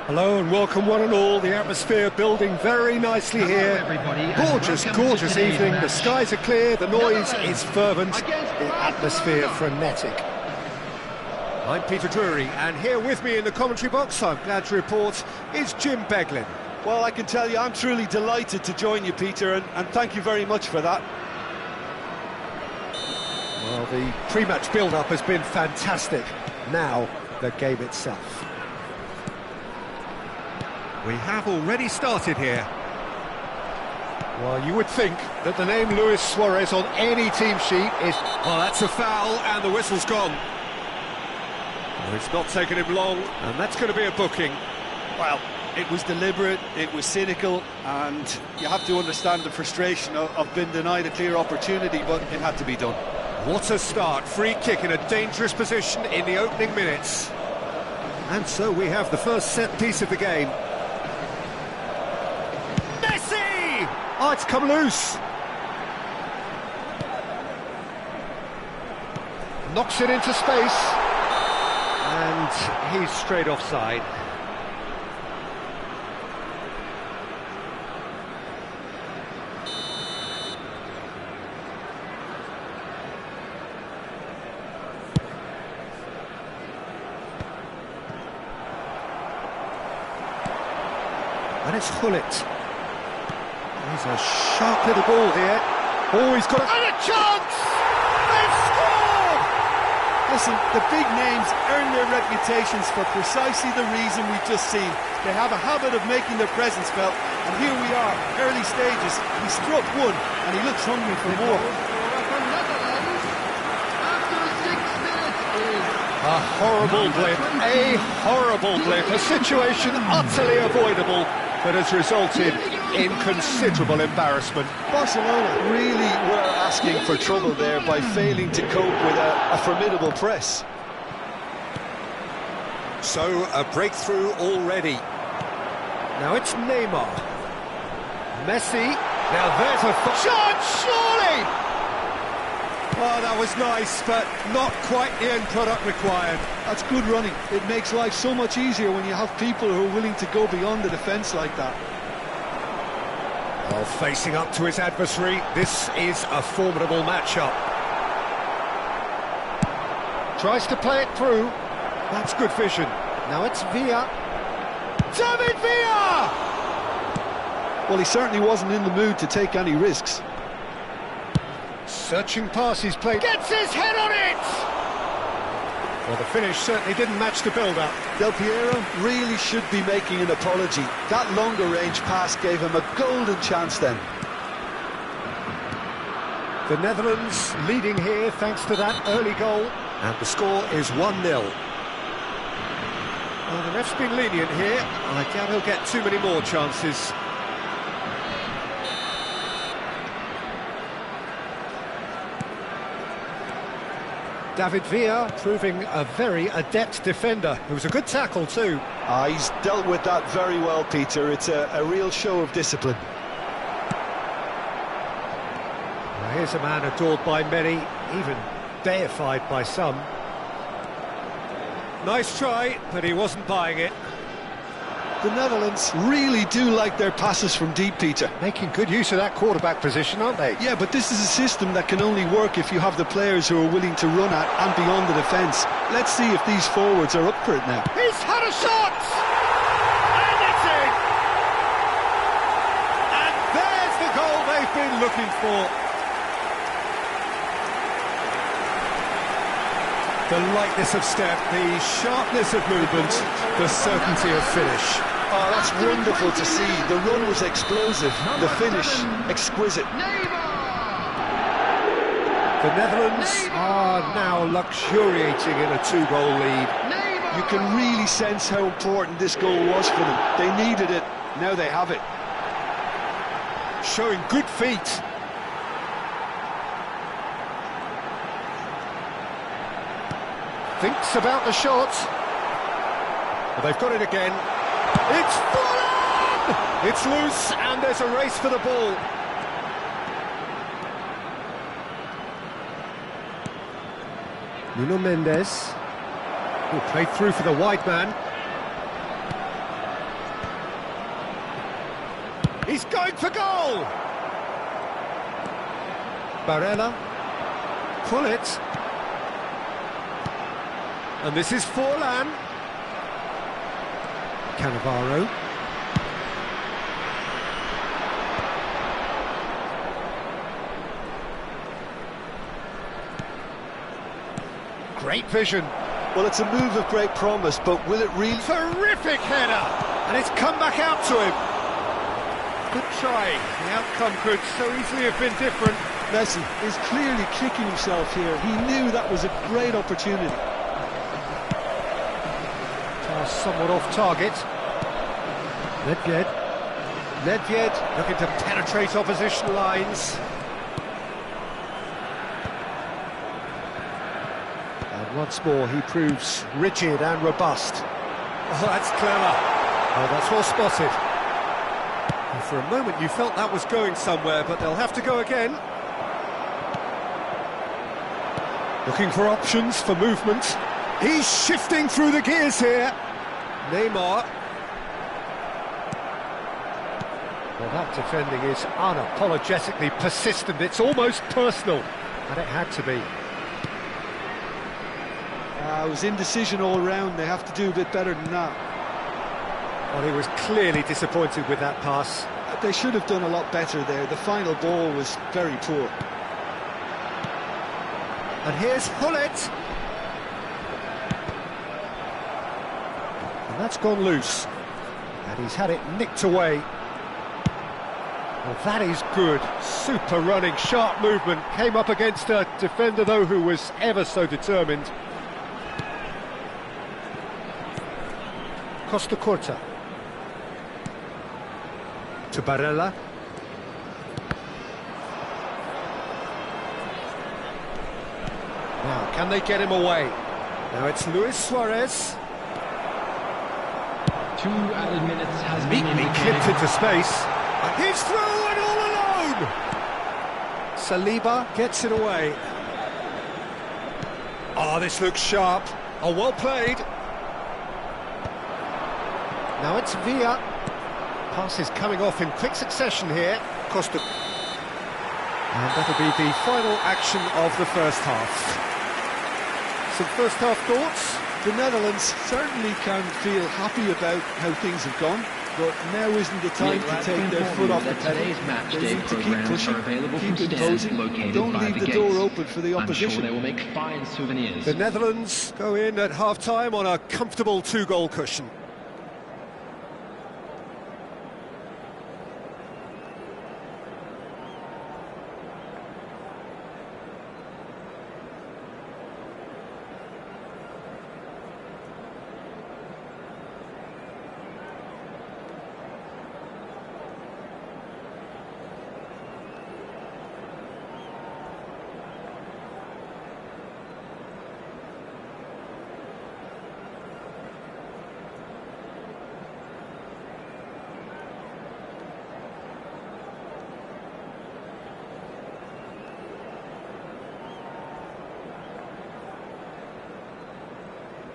Hello and welcome one and all. The atmosphere building very nicely here. everybody, and Gorgeous, welcome to gorgeous today's evening. The match. skies are clear, the noise is fervent, the against atmosphere Barcelona. frenetic. I'm Peter Drury, and here with me in the commentary box, I'm glad to report, is Jim Beglin. Well, I can tell you, I'm truly delighted to join you, Peter, and thank you very much for that. Well, the pre-match build-up has been fantastic. Now, the game itself. We have already started here. Well, you would think that the name Luis Suarez on any team sheet is... Well, that's a foul, and the whistle's gone. Well, it's not taken him long, and that's going to be a booking. Well, it was deliberate, it was cynical, and you have to understand the frustration of being denied a clear opportunity, but it had to be done. What a start. Free kick in a dangerous position in the opening minutes. And so we have the first set piece of the game. Messi! Oh, it's come loose. Knocks it into space. And he's straight offside. And it's Hullet. He's a sharp little ball here. Oh, he's got a... And a chance! They've scored! Listen, the big names earn their reputations for precisely the reason we've just seen. They have a habit of making their presence felt, and here we are, early stages. He struck one, and he looks hungry for more. For Netherlands, after 6 minutes is A horrible blip, a situation utterly avoidable that has resulted in considerable embarrassment. Barcelona really were asking for trouble there by failing to cope with a formidable press. So, a breakthrough already. Now it's Neymar. Messi. Now there's a shot, surely! Oh, that was nice, but not quite the end product required. That's good running. It makes life so much easier when you have people who are willing to go beyond the defence like that. Well, facing up to his adversary, this is a formidable matchup. Tries to play it through. That's good vision. Now it's Villa. David Villa! Well, he certainly wasn't in the mood to take any risks. Searching pass he's played. Gets his head on it! Well, the finish certainly didn't match the build-up. Del Piero really should be making an apology. That longer range pass gave him a golden chance then. The Netherlands leading here thanks to that early goal. And the score is 1-0. Well, the ref's been lenient here. I doubt he'll get too many more chances. David Villa proving a very adept defender. It was a good tackle too. He's dealt with that very well, Peter. It's a real show of discipline. Well, here's a man adored by many, even deified by some. Nice try, but he wasn't buying it. The Netherlands really do like their passes from deep, Peter. Making good use of that quarterback position, aren't they? Yeah, but this is a system that can only work if you have the players who are willing to run at and beyond the defence. Let's see if these forwards are up for it now. He's had a shot! And it's in! And there's the goal they've been looking for. The lightness of step, the sharpness of movement, the certainty of finish. Oh, that's wonderful to see. The run was explosive, the finish exquisite. The Netherlands are now luxuriating in a 2-goal lead. You can really sense how important this goal was for them. They needed it, now they have it. Showing good feet. Thinks about the shot. Well, they've got it again. It's fallen! It's loose, and there's a race for the ball. Nuno Mendes, who played through for the wide man. He's going for goal! Barella. Pull it. And this is Forlan. Cannavaro. Great vision. Well, it's a move of great promise, but will it really... Terrific header! And it's come back out to him. Good try. The outcome could so easily have been different. Messi is clearly kicking himself here. He knew that was a great opportunity. Pass somewhat off target. Nedved looking to penetrate opposition lines. And once more he proves rigid and robust. Oh, that's clever. Oh, that's well spotted. And for a moment you felt that was going somewhere, but they'll have to go again. Looking for options, for movement. He's shifting through the gears here. Neymar. Well, that defending is unapologetically persistent. It's almost personal, and it had to be. It was indecision all round. They have to do a bit better than that. Well, he was clearly disappointed with that pass. They should have done a lot better there. The final ball was very poor. And here's Hullet. And that's gone loose. And he's had it nicked away. Well, that is good. Super running, sharp movement. Came up against a defender, though, who was ever so determined. Costa Curta. To Barella. Now, can they get him away? Now it's Luis Suarez. 2 added minutes has been Neatly clipped into space. And he's through and all alone! Saliba gets it away. Oh, this looks sharp. Oh, well played. Now it's Villa. Pass is coming off in quick succession here. Costa. And that'll be the final action of the first half. Some first half thoughts? The Netherlands certainly can feel happy about how things have gone, but now isn't the time to take their foot off the pedal. They need to keep pushing, keep imposing, don't leave the door open for the opposition. I'm sure they will make fine souvenirs. The Netherlands go in at half-time on a comfortable 2-goal cushion.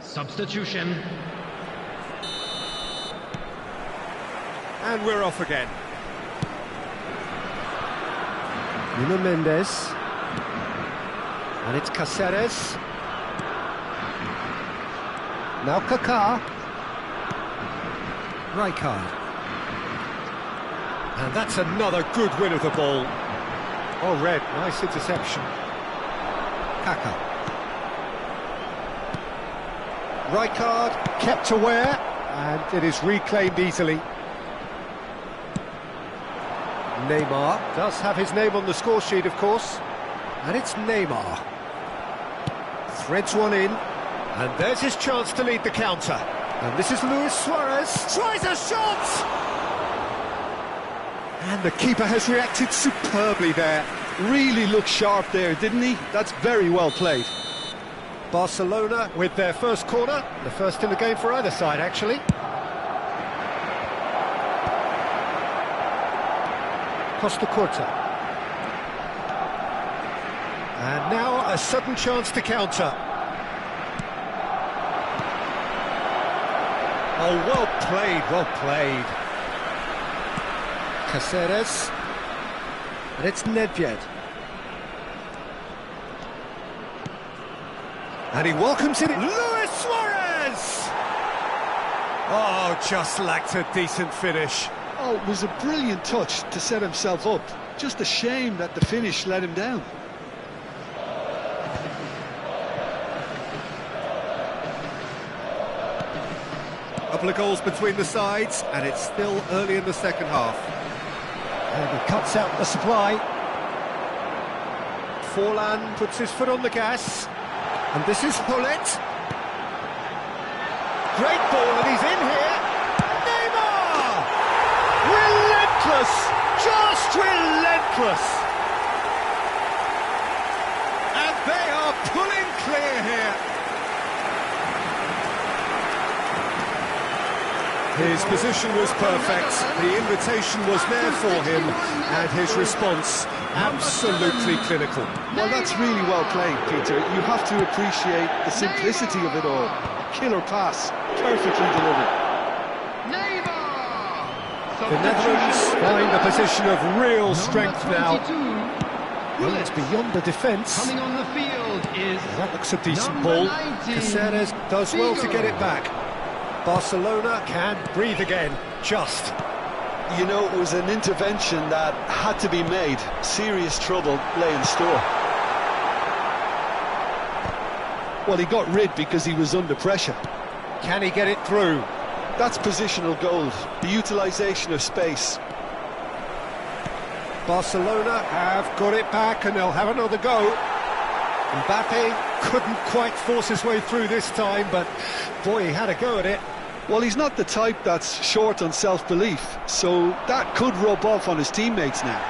Substitution. And we're off again. Nuno Mendes. And it's Cáceres. Now Kaká. Rijkaard. And that's another good win of the ball. Oh, Red, nice interception. Kaká. Rijkaard kept aware, and it is reclaimed easily. Neymar does have his name on the score sheet, of course, and it's Neymar. Threads one in, and there's his chance to lead the counter. And this is Luis Suarez, tries a shot! And the keeper has reacted superbly there. Really looked sharp there, didn't he? That's very well played. Barcelona with their first corner, the first in the game for either side, actually. Costa Curta. And now a sudden chance to counter. Oh, well played, well played. Caceres. And it's Nedved. And he welcomes it in. Luis Suarez! Oh, just lacked a decent finish. Oh, it was a brilliant touch to set himself up. Just a shame that the finish let him down. Couple of goals between the sides, and it's still early in the second half. And he cuts out the supply. Forlan puts his foot on the gas. And this is Hullet. Great ball, and he's in here. Neymar! Relentless! Just relentless! And they are pulling clear here. His position was perfect, the invitation was there for him, and his response absolutely clinical. Well, that's really well played, Peter. You have to appreciate the simplicity of it all. Killer pass, perfectly delivered. The Netherlands find a position of real strength now. Well, it's beyond the defence. Coming on the field is That looks a decent ball. 19, Caceres does well to get it back. Barcelona can breathe again, just. You know, it was an intervention that had to be made. Serious trouble lay in store. Well, he got rid because he was under pressure. Can he get it through? That's positional gold, the utilisation of space. Barcelona have got it back and they'll have another go. Mbappe couldn't quite force his way through this time, but boy, he had a go at it. Well, he's not the type that's short on self-belief, so that could rub off on his teammates now.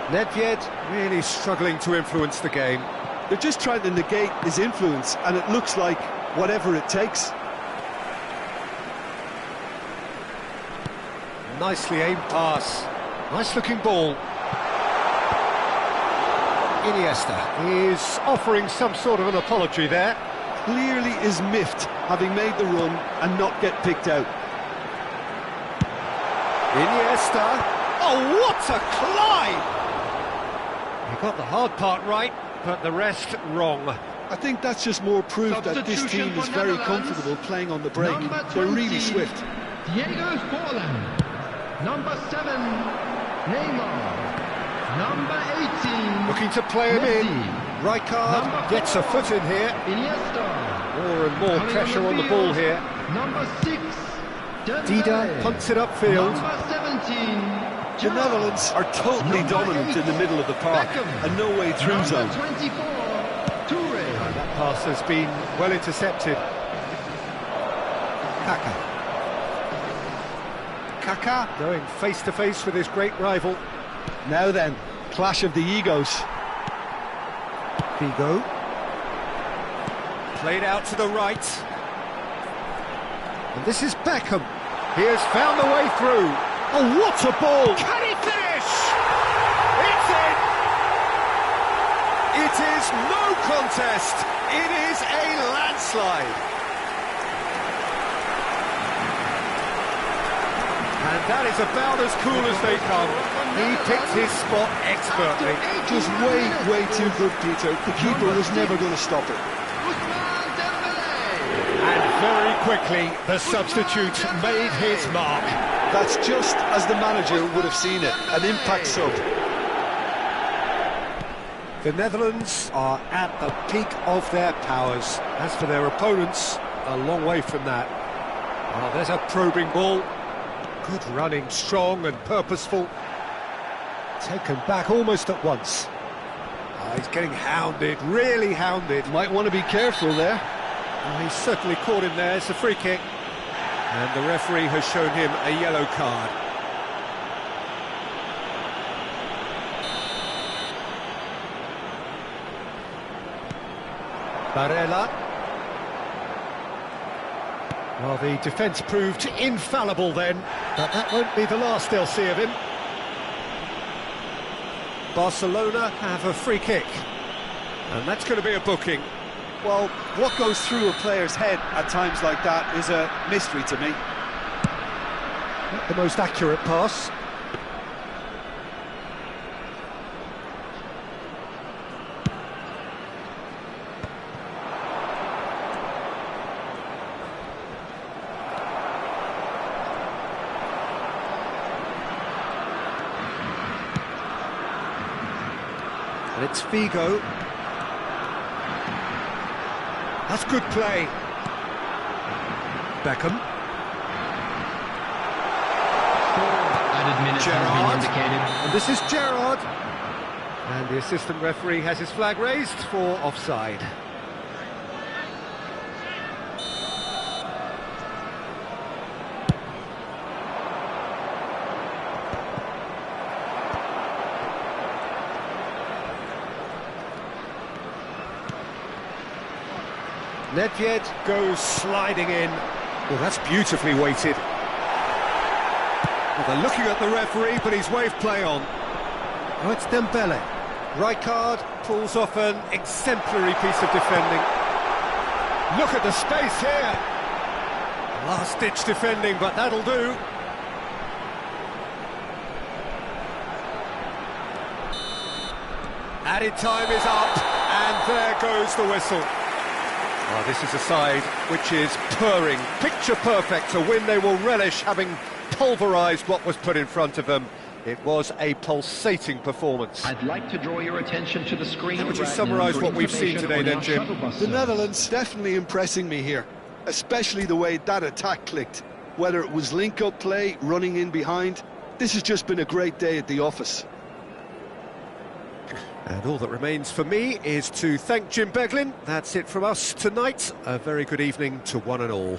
Nedved really struggling to influence the game. They're just trying to negate his influence, and it looks like whatever it takes. Nicely aimed pass. Nice looking ball. Iniesta is offering some sort of an apology there. Clearly is miffed, having made the run and not get picked out. Iniesta. Oh, what a climb! He got the hard part right, but the rest wrong. I think that's just more proof that this team is very comfortable playing on the break. They're really swift. Diego Forlan. Number 7, Neymar. Number 18. Looking to play him in. Rijkaard gets a foot in here. Iniesta. More and more pressure on the ball here. Number 6, Dida punts it upfield. Number 17. The Netherlands are totally dominant in the middle of the park, and no way through zone. Number 24, Toure. That pass has been well intercepted. Kaka going face to face with his great rival. Now then, clash of the egos. Figo. Played out to the right. And this is Beckham. He has found the way through. Oh, what a ball! Can he finish? It's in! It is no contest. It is a landslide. And that is about as cool as they come. He picked his spot expertly. Just way too good, Peter. The keeper was never going to stop it. And very quickly, the substitute made his mark. That's just as the manager would have seen it, an impact sub. The Netherlands are at the peak of their powers. As for their opponents, a long way from that. Oh, there's a probing ball. Good running, strong and purposeful. Taken back almost at once. Oh, he's getting hounded, really hounded. Might want to be careful there. Oh, he's certainly caught him there. It's a free kick. And the referee has shown him a yellow card. Barella. Well, the defence proved infallible then, but that won't be the last they'll see of him. Barcelona have a free kick, and that's going to be a booking. Well, what goes through a player's head at times like that is a mystery to me. Not the most accurate pass. And it's Figo. That's good play. Beckham. Added minutes have been indicated. And this is Gerrard. And the assistant referee has his flag raised for offside. Nedved goes sliding in. Well, that's beautifully weighted. Well, they're looking at the referee, but he's waved play on. Oh, it's Dembele. Rijkaard pulls off an exemplary piece of defending. Look at the space here. Last-ditch defending, but that'll do. Added time is up, and there goes the whistle. Oh, this is a side which is purring, picture perfect, a win they will relish, having pulverised what was put in front of them. It was a pulsating performance. I'd like to draw your attention to the screen. How would you summarise what we've seen today then, Jim? The Netherlands definitely impressing me here, especially the way that attack clicked. Whether it was link-up play, running in behind, this has just been a great day at the office. And all that remains for me is to thank Jim Beglin. That's it from us tonight. A very good evening to one and all.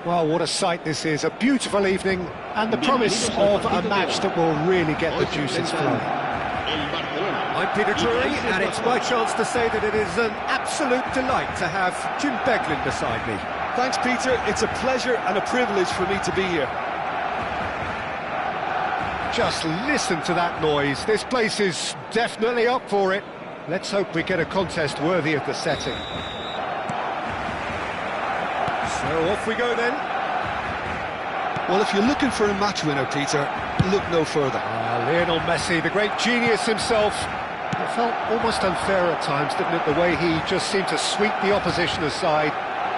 Well, what a sight this is. A beautiful evening and the promise of a match that will really get the juices flowing. I'm Peter Drury, and it's my chance to say that it is an absolute delight to have Jim Beglin beside me. Thanks, Peter. It's a pleasure and a privilege for me to be here. Just listen to that noise. This place is definitely up for it. Let's hope we get a contest worthy of the setting. So off we go then. Well, if you're looking for a match winner, Peter, look no further. Lionel Messi, the great genius himself. It felt almost unfair at times, didn't it, the way he just seemed to sweep the opposition aside.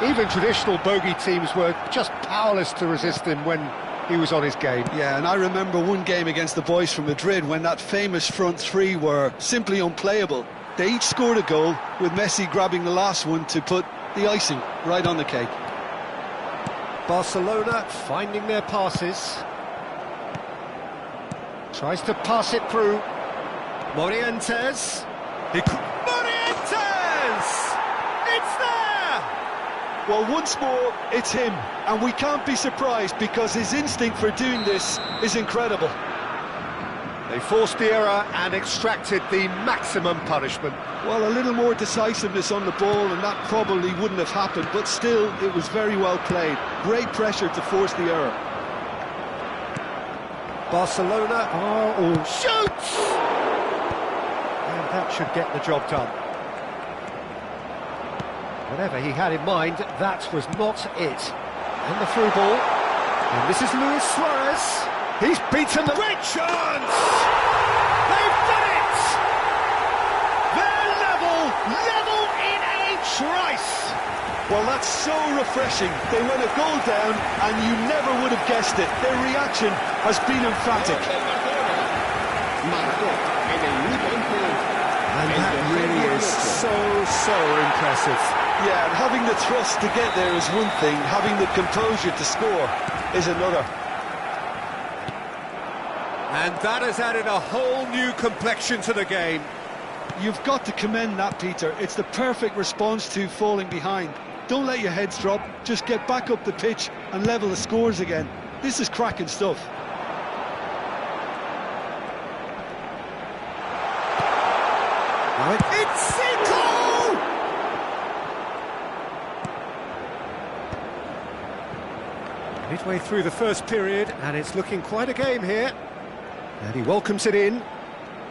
Even traditional bogey teams were just powerless to resist him when he was on his game. Yeah, and I remember one game against the boys from Madrid when that famous front three were simply unplayable. They each scored a goal, with Messi grabbing the last one to put the icing right on the cake. Barcelona finding their passes. Tries to pass it through. Morientes. Morientes! It's there! Well, once more, it's him, and we can't be surprised because his instinct for doing this is incredible. They forced the error and extracted the maximum punishment. Well, a little more decisiveness on the ball and that probably wouldn't have happened, but still, it was very well played. Great pressure to force the error. Barcelona are all shoots! And that should get the job done. Whatever he had in mind, that was not it. And the through ball. And this is Luis Suarez. He's beaten the... Great chance! They've done it! They're level in a trice! Well, that's so refreshing. They went a goal down and you never would have guessed it. Their reaction has been emphatic. And that really is so impressive. Yeah, and having the thrust to get there is one thing, having the composure to score is another. And that has added a whole new complexion to the game. You've got to commend that, Peter. It's the perfect response to falling behind. Don't let your heads drop, just get back up the pitch and level the scores again. This is cracking stuff. It's Zico! Midway through the first period, and it's looking quite a game here. And he welcomes it in.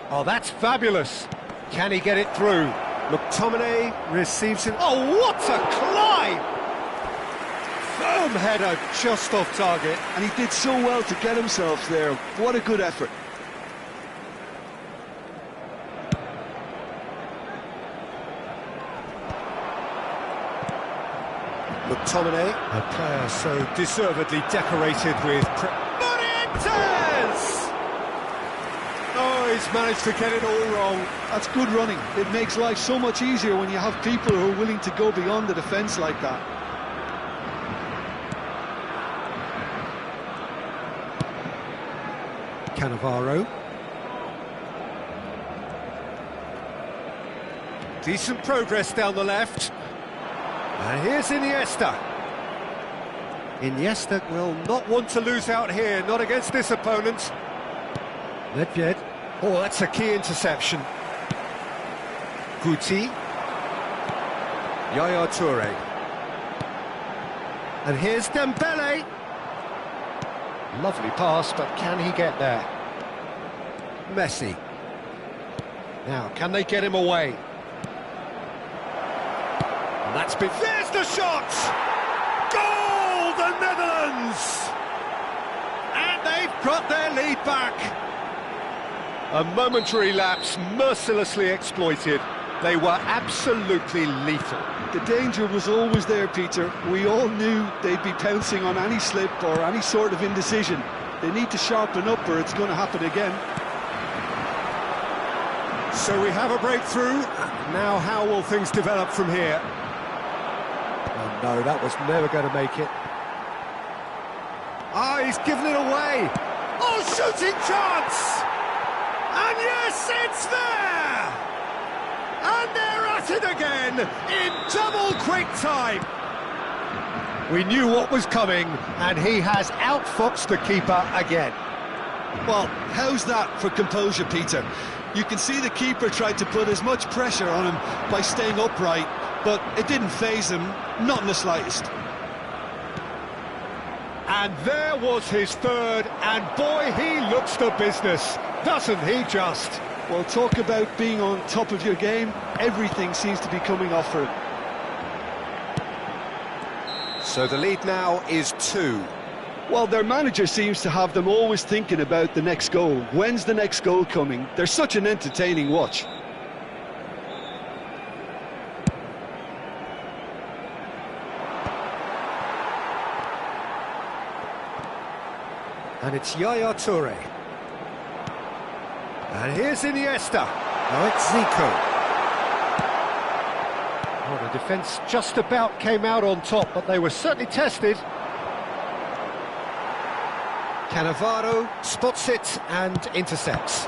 Oh, that's fabulous. Can he get it through? McTominay receives it. Oh, what a climb! Firm header just off target. And he did so well to get himself there. What a good effort. McTominay, a player so deservedly decorated with... Morientes! Oh, he's managed to get it all wrong. That's good running. It makes life so much easier when you have people who are willing to go beyond the defence like that. Cannavaro. Decent progress down the left. And here's Iniesta. Iniesta will not want to lose out here, not against this opponent. Nedved. Oh, that's a key interception. Guti. Yaya Toure. And here's Dembele. Lovely pass, but can he get there? Messi. Now, can they get him away? And that's been... There's the shot! Goal, the Netherlands! And they've got their lead back. A momentary lapse, mercilessly exploited. They were absolutely lethal. The danger was always there, Peter. We all knew they'd be pouncing on any slip or any sort of indecision. They need to sharpen up or it's going to happen again. So we have a breakthrough. Now how will things develop from here? Oh no, that was never going to make it. Ah, he's given it away. Oh, shooting chance! And yes, it's there! And they're at it again in double quick time. We knew what was coming, and he has outfoxed the keeper again. Well, how's that for composure, Peter? You can see the keeper tried to put as much pressure on him by staying upright, but it didn't faze him, not in the slightest. And there was his third, and boy, he looks the business, doesn't he just? Well, talk about being on top of your game. Everything seems to be coming off for him. So the lead now is 2. Well, their manager seems to have them always thinking about the next goal. When's the next goal coming? They're such an entertaining watch. And it's Yaya Toure. And here's Iniesta. Now it's Zico. Well, the defence just about came out on top, but they were certainly tested. Cannavaro spots it and intercepts.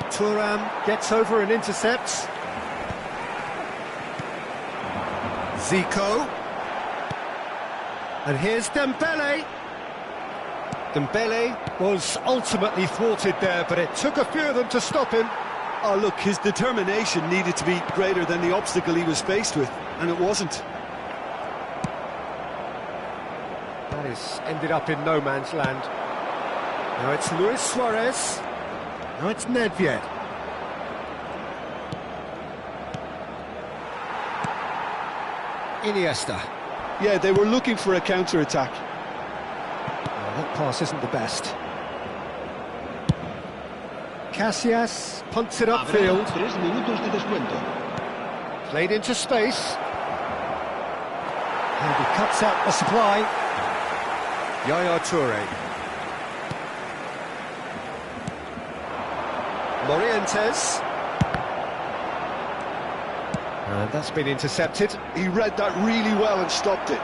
Thuram gets over and intercepts. Zico. And here's Dembele. Dembele was ultimately thwarted there, but it took a few of them to stop him. Oh, look, his determination needed to be greater than the obstacle he was faced with, and it wasn't. That is ended up in no man's land. Now it's Luis Suarez. Now it's Nedved. Iniesta. Yeah, they were looking for a counter-attack. Oh, that pass isn't the best. Casillas punts it upfield. 3 minutos de descuento. Played into space. And he cuts out the supply. Yaya Toure. Morientes. And that's been intercepted. He read that really well and stopped it.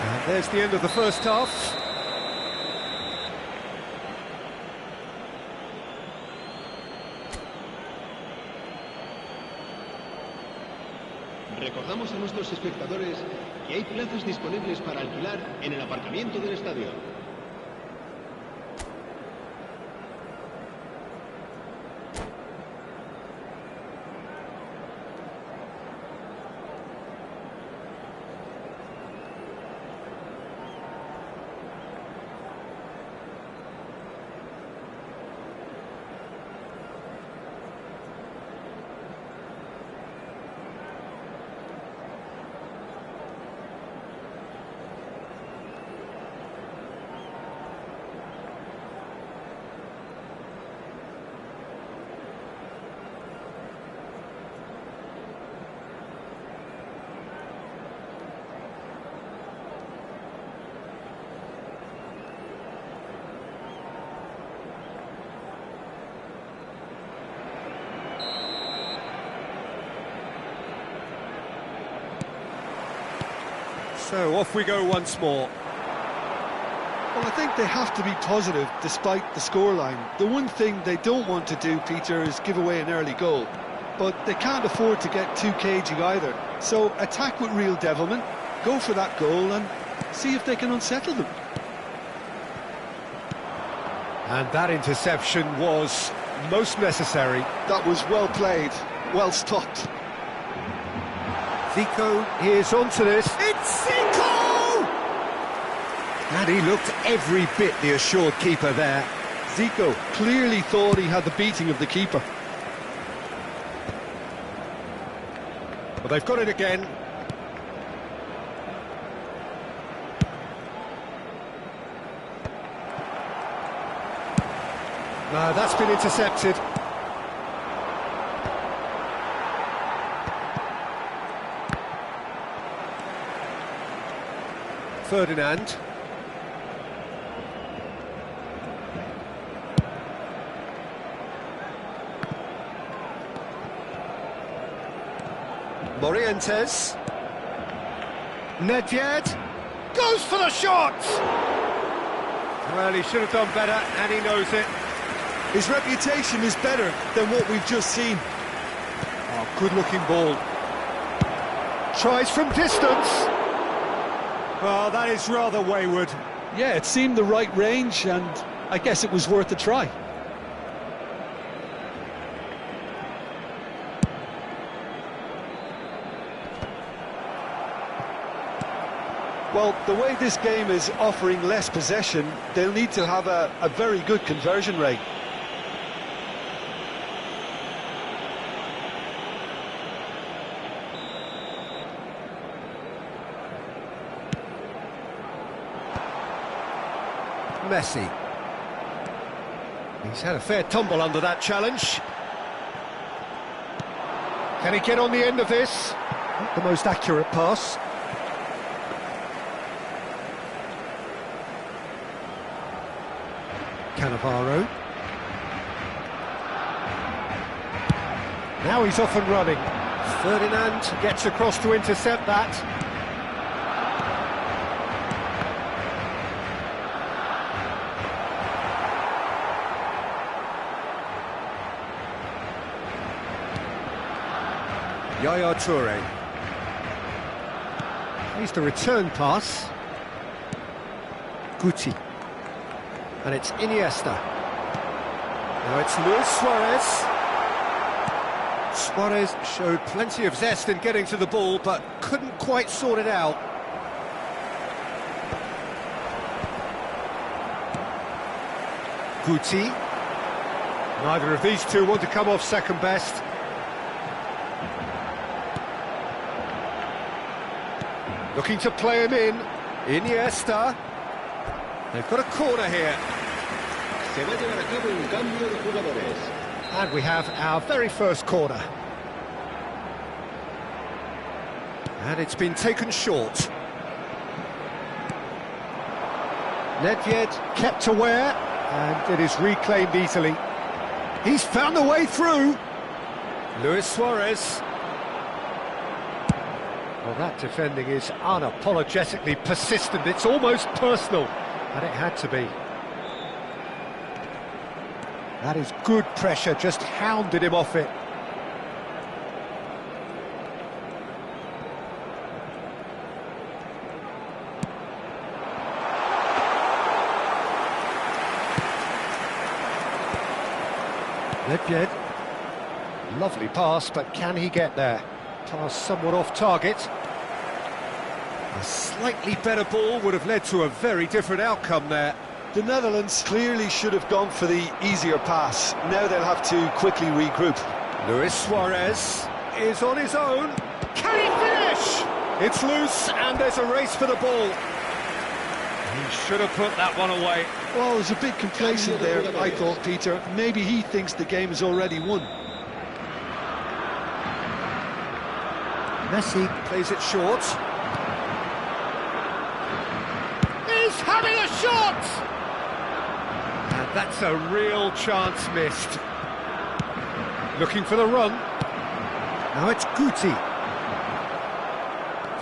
And there's the end of the first half. Recordamos a nuestros espectadores que hay plazas disponibles para alquilar en el aparcamiento del estadio. So off we go once more. Well, I think they have to be positive despite the scoreline. The one thing they don't want to do, Peter, is give away an early goal. But they can't afford to get too cagey either. So attack with real devilment, go for that goal and see if they can unsettle them. And that interception was most necessary. That was well played, well stopped. Zico is onto this. It's Zico! And he looked every bit the assured keeper there. Zico clearly thought he had the beating of the keeper. Well, they've got it again. No, that's been intercepted. Ferdinand. Morientes. Nedved goes for the shot! Well, he should have done better, and he knows it. His reputation is better than what we've just seen. Oh, good-looking ball. Tries from distance. Well, that is rather wayward. Yeah, it seemed the right range, and I guess it was worth a try. Well, the way this game is offering less possession, they'll need to have a very good conversion rate. Messi. He's had a fair tumble under that challenge. Can he get on the end of this? Not the most accurate pass. Cannavaro. Now he's off and running. Ferdinand gets across to intercept that. Yaya Toure. Here's the return pass. Guti. And it's Iniesta. Now it's Luis Suarez. Suarez showed plenty of zest in getting to the ball, but couldn't quite sort it out. Guti. Neither of these two want to come off second best. Looking to play him in. Iniesta. They've got a corner here. Se va a llevar a cabo un cambio de jugadores. And we have our very first corner. And it's been taken short. Nedved kept aware, and it is reclaimed easily. He's found the way through. Luis Suarez. Well, that defending is unapologetically persistent. It's almost personal, and it had to be. That is good pressure, just hounded him off it. Nedved. Lovely pass, but can he get there? Pass somewhat off target. A slightly better ball would have led to a very different outcome there. The Netherlands clearly should have gone for the easier pass. Now they'll have to quickly regroup. Luis Suarez is on his own. Can he finish? It's loose and there's a race for the ball. He should have put that one away. Well, there's a bit complacent there, I thought, Peter. Maybe he thinks the game is already won. Messi plays it short. He's having a shot! And that's a real chance missed. Looking for the run. Now it's Guti.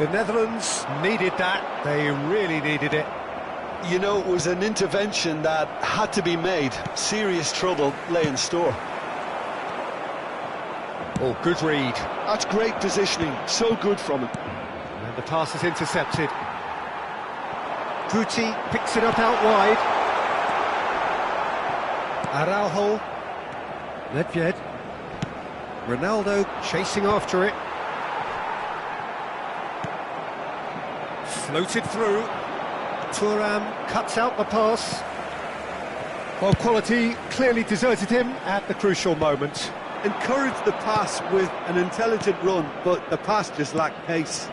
The Netherlands needed that. They really needed it. You know, it was an intervention that had to be made. Serious trouble lay in store. Oh, good read. That's great positioning. So good from him. And the pass is intercepted. Guti picks it up out wide. Araujo. Nedved. Ronaldo chasing after it. Floated through. Thuram cuts out the pass. Well, quality clearly deserted him at the crucial moment. Encouraged the pass with an intelligent run, but the pass just lacked pace.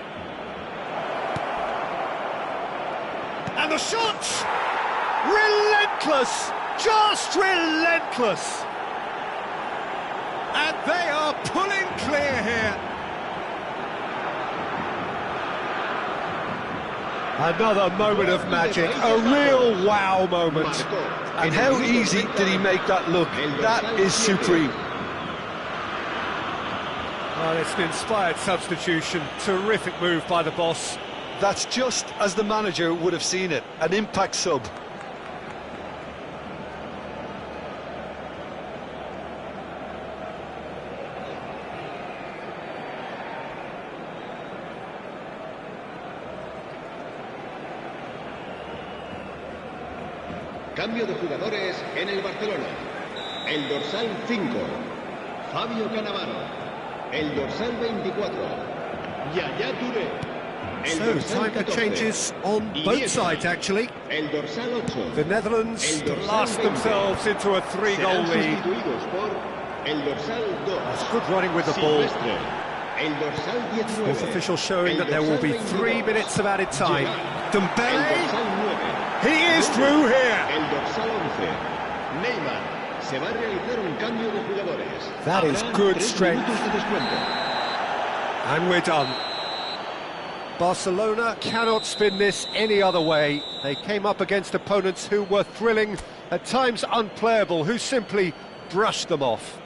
And the shot! Relentless! Just relentless! And they are pulling clear here. Another moment of magic, a real wow moment. And how easy did he make that look? That is supreme. Well, it's an inspired substitution. Terrific move by the boss. That's just as the manager would have seen it. An impact sub. Cambio de jugadores en el Barcelona. El dorsal 5, Fabio Cannavaro. El dorsal 24, Yaya Touré. So, time for changes on both sides, actually. El dorsal 8. The Netherlands blast themselves into a 3-goal lead. Sustituidos por el dorsal 2. It's good running with the ball. Silvestre. El dorsal 19. Fourth official showing that there will be 3 minutes of added time. El Dembele, dorsal 9. he is through here. El dorsal 11. Neymar. Se va a realizar un cambio de jugadores. That is Habrá good 3 strength. minutos de descuento. And we're done. Barcelona cannot spin this any other way. They came up against opponents who were thrilling, at times unplayable, who simply brushed them off.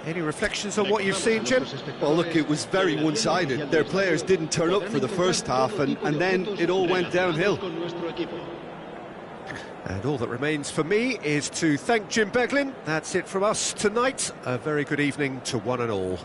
Any reflections on what you've seen, Jim? Well, look, it was very one-sided. Their players didn't turn up for the first half, and then it all went downhill. And all that remains for me is to thank Jim Beglin. That's it from us tonight. A very good evening to one and all.